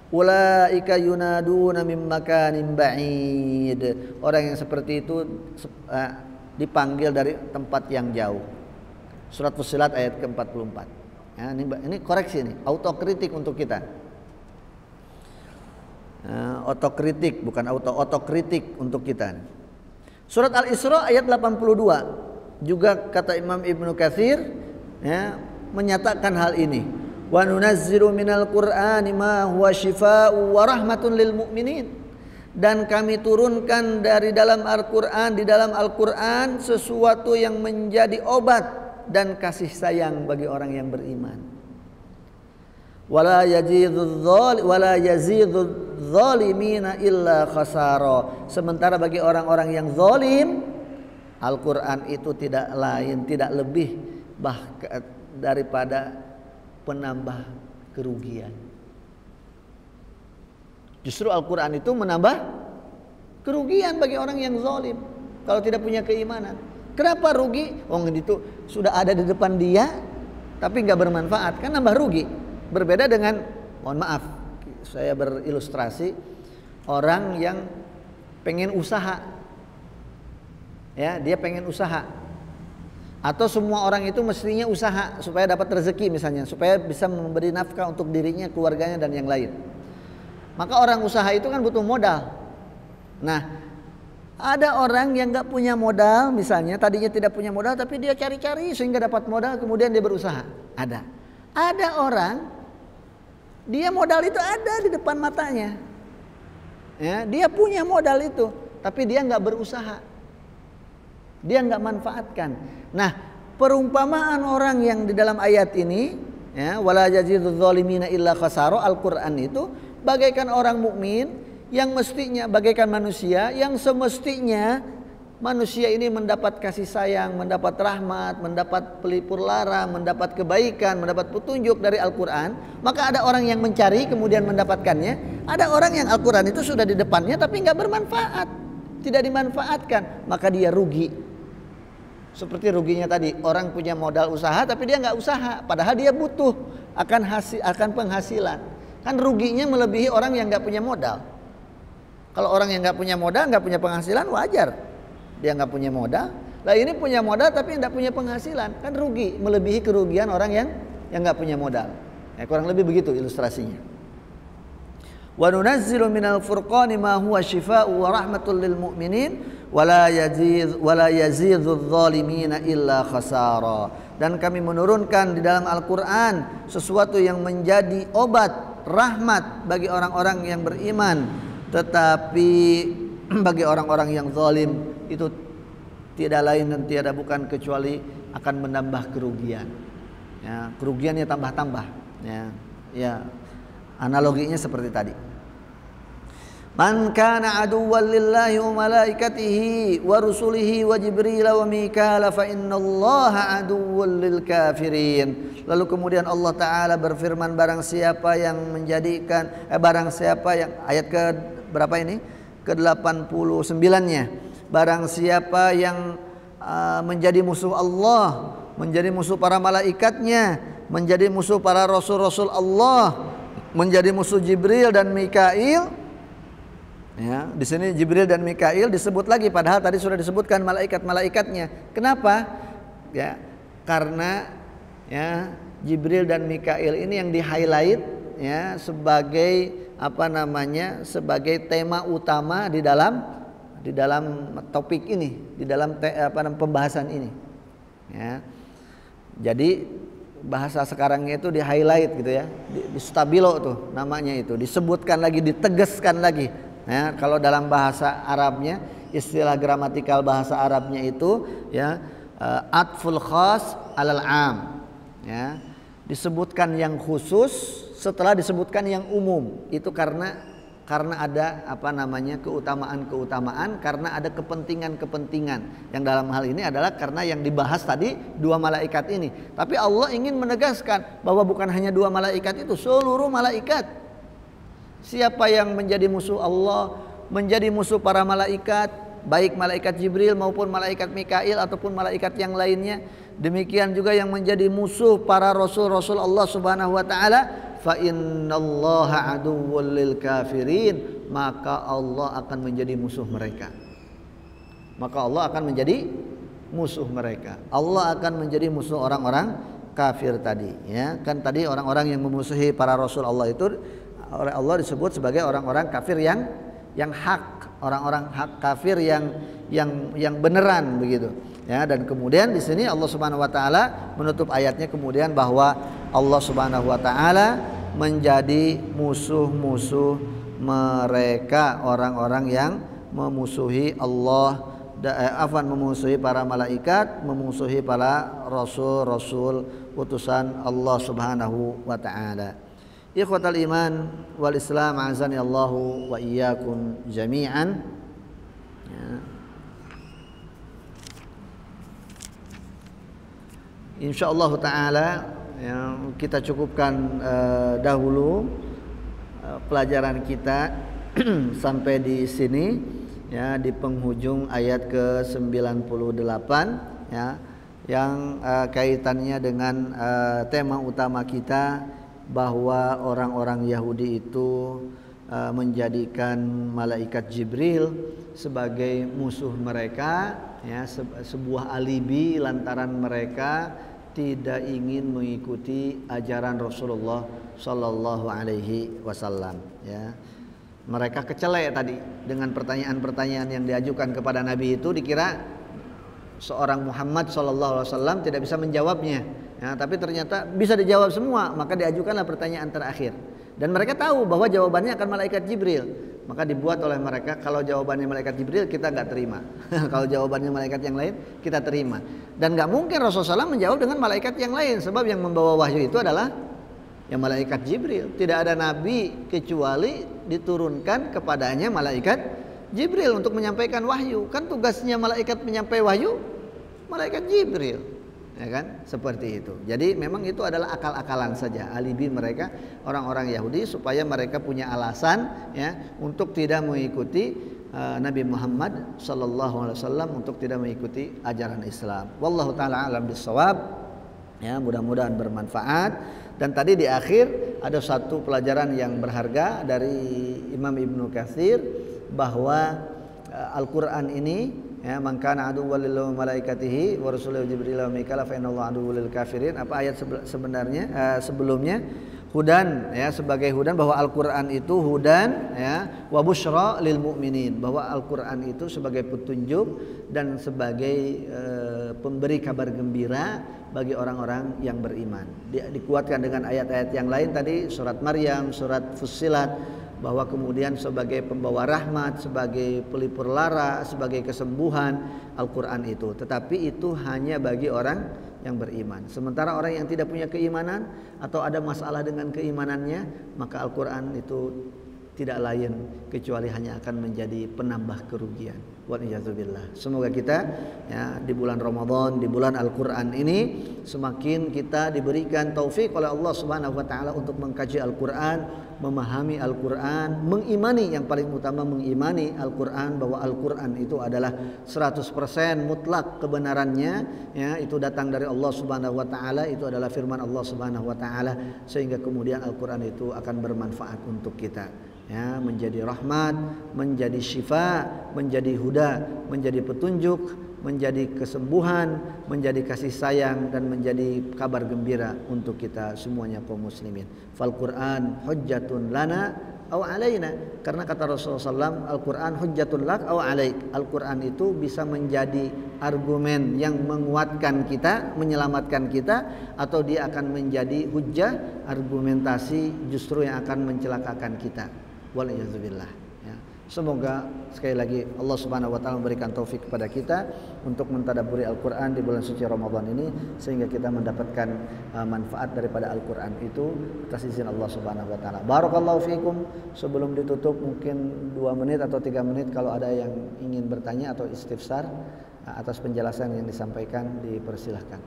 Speaker 1: Ulaika yunaduna min makanin ba'id. Orang yang seperti itu dipanggil dari tempat yang jauh. Surat Fussilat ayat ke-44. Ya, ini koreksi nih, autokritik untuk kita. Otokritik bukan autokritik untuk kita. Surat Al-Isra ayat 82 juga kata Imam Ibnu Katsir ya, menyatakan hal ini. Wa nunazzilu minal Qur'ani ma huwa syifaa'u wa rahmatun lil mu'minin. Dan kami turunkan dari dalam Al-Qur'an, di dalam Al-Qur'an sesuatu yang menjadi obat dan kasih sayang bagi orang yang beriman. Wala yazidudz zalimina illa khasara. Sementara bagi orang-orang yang zalim, Al-Qur'an itu tidak lain, tidak lebih bahkan daripada penambah kerugian. Justru Al-Qur'an itu menambah kerugian bagi orang yang zalim kalau tidak punya keimanan. Kenapa rugi? Itu sudah ada di depan dia tapi nggak bermanfaat, kan nambah rugi. Berbeda dengan, mohon maaf, saya berilustrasi orang yang pengen usaha, ya dia pengen usaha, atau semua orang itu mestinya usaha supaya dapat rezeki misalnya, supaya bisa memberi nafkah untuk dirinya, keluarganya dan yang lain. Maka orang usaha itu kan butuh modal. Nah, ada orang yang nggak punya modal, misalnya tadinya tidak punya modal tapi dia cari-cari sehingga dapat modal, kemudian dia berusaha. Ada orang dia modal itu ada di depan matanya, ya, dia punya modal itu, tapi dia nggak berusaha, dia nggak manfaatkan. Nah, perumpamaan orang yang di dalam ayat ini, ya, wala yazidudz zalimina illa khasara, Al-Qur'an itu bagaikan orang mukmin yang mestinya, bagaikan manusia yang semestinya manusia ini mendapat kasih sayang, mendapat rahmat, mendapat pelipur lara, mendapat kebaikan, mendapat petunjuk dari Al-Quran. Maka ada orang yang mencari kemudian mendapatkannya. Ada orang yang Al-Quran itu sudah di depannya tapi nggak bermanfaat, tidak dimanfaatkan, maka dia rugi. Seperti ruginya tadi, orang punya modal usaha tapi dia nggak usaha, padahal dia butuh akan penghasilan. Kan ruginya melebihi orang yang nggak punya modal. Kalau orang yang nggak punya modal, nggak punya penghasilan, wajar. Dia nggak punya modal, lah ini punya modal tapi nggak punya penghasilan, kan rugi, melebihi kerugian orang yang nggak punya modal. Ya, kurang lebih begitu ilustrasinya. Wa nunazzilu minal furqani ma huwa syifaa'u wa rahmatul lil mu'minin wa la yazidudz zalimina illa khasara. Dan kami menurunkan di dalam Al-Qur'an sesuatu yang menjadi obat, rahmat bagi orang-orang yang beriman, tetapi bagi orang-orang yang zalim itu tidak lain dan tiada bukan kecuali akan menambah kerugian. Ya, kerugiannya tambah-tambah. Ya, analoginya seperti tadi. Man kana aduwwan lillahi wa malaikatihi wa rusulihi wa Jibril wa Mikala fa innallaha aduwwun lil kafirin. Lalu kemudian Allah Ta'ala berfirman, barang siapa yang menjadikan barang siapa yang, ayat ke berapa ini? Ke-89-nya. Barang siapa yang menjadi musuh Allah, menjadi musuh para malaikatnya, menjadi musuh para rasul-rasul Allah, menjadi musuh Jibril dan Mikail. Ya, di sini Jibril dan Mikail disebut lagi, padahal tadi sudah disebutkan malaikat-malaikatnya. Kenapa? Ya, karena ya Jibril dan Mikail ini yang di-highlight ya sebagai sebagai tema utama di dalam topik ini, di dalam pembahasan ini. Ya. Jadi bahasa sekarangnya itu di highlight gitu ya, di stabilo tuh namanya itu, disebutkan lagi, ditegaskan lagi. Ya, kalau dalam bahasa Arabnya, istilah gramatikal bahasa Arabnya itu ya atful khas alal am. Ya, disebutkan yang khusus setelah disebutkan yang umum. Itu karena ada keutamaan-keutamaan, karena ada kepentingan-kepentingan. Yang dalam hal ini adalah karena yang dibahas tadi dua malaikat ini. Tapi Allah ingin menegaskan bahwa bukan hanya dua malaikat itu, seluruh malaikat. Siapa yang menjadi musuh Allah, menjadi musuh para malaikat, baik malaikat Jibril maupun malaikat Mikail ataupun malaikat yang lainnya, demikian juga yang menjadi musuh para rasul-rasul Allah Subhanahu wa taala, fa innallaha aduwwul lil kafirin, maka Allah akan menjadi musuh mereka. Maka Allah akan menjadi musuh mereka. Allah akan menjadi musuh orang-orang kafir tadi, ya. Kan tadi orang-orang yang memusuhi para rasul Allah itu oleh Allah disebut sebagai orang-orang kafir yang hak, orang-orang hak kafir yang beneran begitu. Ya, dan kemudian di sini Allah Subhanahu wa taala menutup ayatnya kemudian bahwa Allah Subhanahu wa taala menjadi musuh-musuh mereka, orang-orang yang memusuhi Allah, memusuhi para malaikat, memusuhi para rasul-rasul utusan Allah Subhanahu wa taala. Ikhwatal iman wal Islam, azani Allahu wa iyyakum jami'an. Ya. Insyaallah taala, ya, kita cukupkan dahulu pelajaran kita sampai di sini, ya, di penghujung ayat ke-98, ya, yang kaitannya dengan tema utama kita bahwa orang-orang Yahudi itu menjadikan malaikat Jibril sebagai musuh mereka, ya, sebuah alibi lantaran mereka tidak ingin mengikuti ajaran Rasulullah Sallallahu Alaihi Wasallam, ya. Mereka kecelek tadi dengan pertanyaan-pertanyaan yang diajukan kepada Nabi itu, dikira seorang Muhammad Sallallahu Alaihi Wasallam tidak bisa menjawabnya, ya, tapi ternyata bisa dijawab semua. Maka diajukanlah pertanyaan terakhir, dan mereka tahu bahwa jawabannya akan malaikat Jibril. Maka dibuat oleh mereka, kalau jawabannya malaikat Jibril kita nggak terima, kalau jawabannya malaikat yang lain kita terima. Dan nggak mungkin Rasulullah SAW menjawab dengan malaikat yang lain, sebab yang membawa wahyu itu adalah yang malaikat Jibril. Tidak ada nabi kecuali diturunkan kepadanya malaikat Jibril untuk menyampaikan wahyu. Kan tugasnya malaikat menyampaikan wahyu malaikat Jibril, ya kan? Seperti itu. Jadi memang itu adalah akal-akalan saja, alibi mereka orang-orang Yahudi supaya mereka punya alasan, ya, untuk tidak mengikuti Nabi Muhammad sallallahu alaihi wasallam, untuk tidak mengikuti ajaran Islam. Wallahu taala alam bissawab. Ya, mudah-mudahan bermanfaat. Dan tadi di akhir ada satu pelajaran yang berharga dari Imam Ibnu Katsir, bahwa Al-Qur'an ini, ya, man kana aduwwan lillahi wa malaikatihi wa rasulihi Jibril wa Mikail fa innallaha aduwwul lil kafirin. Apa ayat sebenarnya sebelumnya? Hudan, ya, sebagai hudan, bahwa Al-Qur'an itu hudan, ya, wa busyra lil mu'minin, bahwa Al-Qur'an itu sebagai petunjuk dan sebagai pemberi kabar gembira bagi orang-orang yang beriman. Dikuatkan dengan ayat-ayat yang lain tadi, surat Maryam, surat Fussilat, bahwa kemudian sebagai pembawa rahmat, sebagai pelipur lara, sebagai kesembuhan Al-Qur'an itu. Tetapi itu hanya bagi orang yang beriman. Sementara orang yang tidak punya keimanan atau ada masalah dengan keimanannya, maka Al-Qur'an itu tidak lain kecuali hanya akan menjadi penambah kerugian. Waliyadzubillah. Semoga kita, ya, di bulan Ramadan, di bulan Al-Qur'an ini, semakin kita diberikan taufik oleh Allah Subhanahu wa taala untuk mengkaji Al-Qur'an, memahami Al-Qur'an, mengimani, yang paling utama mengimani Al-Qur'an, bahwa Al-Qur'an itu adalah 100% mutlak kebenarannya, ya, itu datang dari Allah Subhanahu wa taala, itu adalah firman Allah Subhanahu wa taala, sehingga kemudian Al-Qur'an itu akan bermanfaat untuk kita, ya, menjadi rahmat, menjadi syifa, menjadi huda, menjadi petunjuk, menjadi kesembuhan, menjadi kasih sayang, dan menjadi kabar gembira untuk kita semuanya kaum muslimin. Fal Qur'an hujjatun lana aw alaina, karena kata Rasulullah SAW, Al-Qur'an hujjatun lak aw alaik. Al-Qur'an itu bisa menjadi argumen yang menguatkan kita, menyelamatkan kita, atau dia akan menjadi hujjah, argumentasi justru yang akan mencelakakan kita. Waliyadzubillah. Ya. Semoga sekali lagi Allah Subhanahu wa taala memberikan taufik kepada kita untuk mentadabburi Al-Qur'an di bulan suci Ramadan ini, sehingga kita mendapatkan manfaat daripada Al-Qur'an itu atas izin Allah Subhanahu wa taala. Barakallahu fikum. Sebelum ditutup mungkin 2 menit atau 3 menit kalau ada yang ingin bertanya atau istifsar atas penjelasan yang disampaikan, dipersilahkan.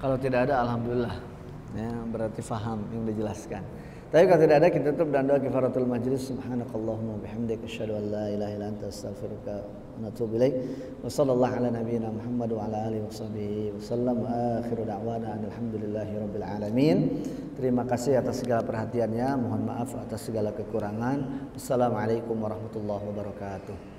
Speaker 1: Kalau tidak ada, alhamdulillah, ya, berarti faham yang dijelaskan. Tapi kalau tidak ada, kita tutup dan doa kifaratul majlis. Subhanakallahumma bihamdika asyhadu an la ilaha illa anta astaghfiruka wa atubu ilaik. Wa sallallahu ala nabiyyina Muhammad wa ala alihi washabihi wasallam. Akhiru da'wana alhamdulillahi rabbil alamin. Terima kasih atas segala perhatiannya. Mohon maaf atas segala kekurangan. Assalamualaikum warahmatullahi wabarakatuh.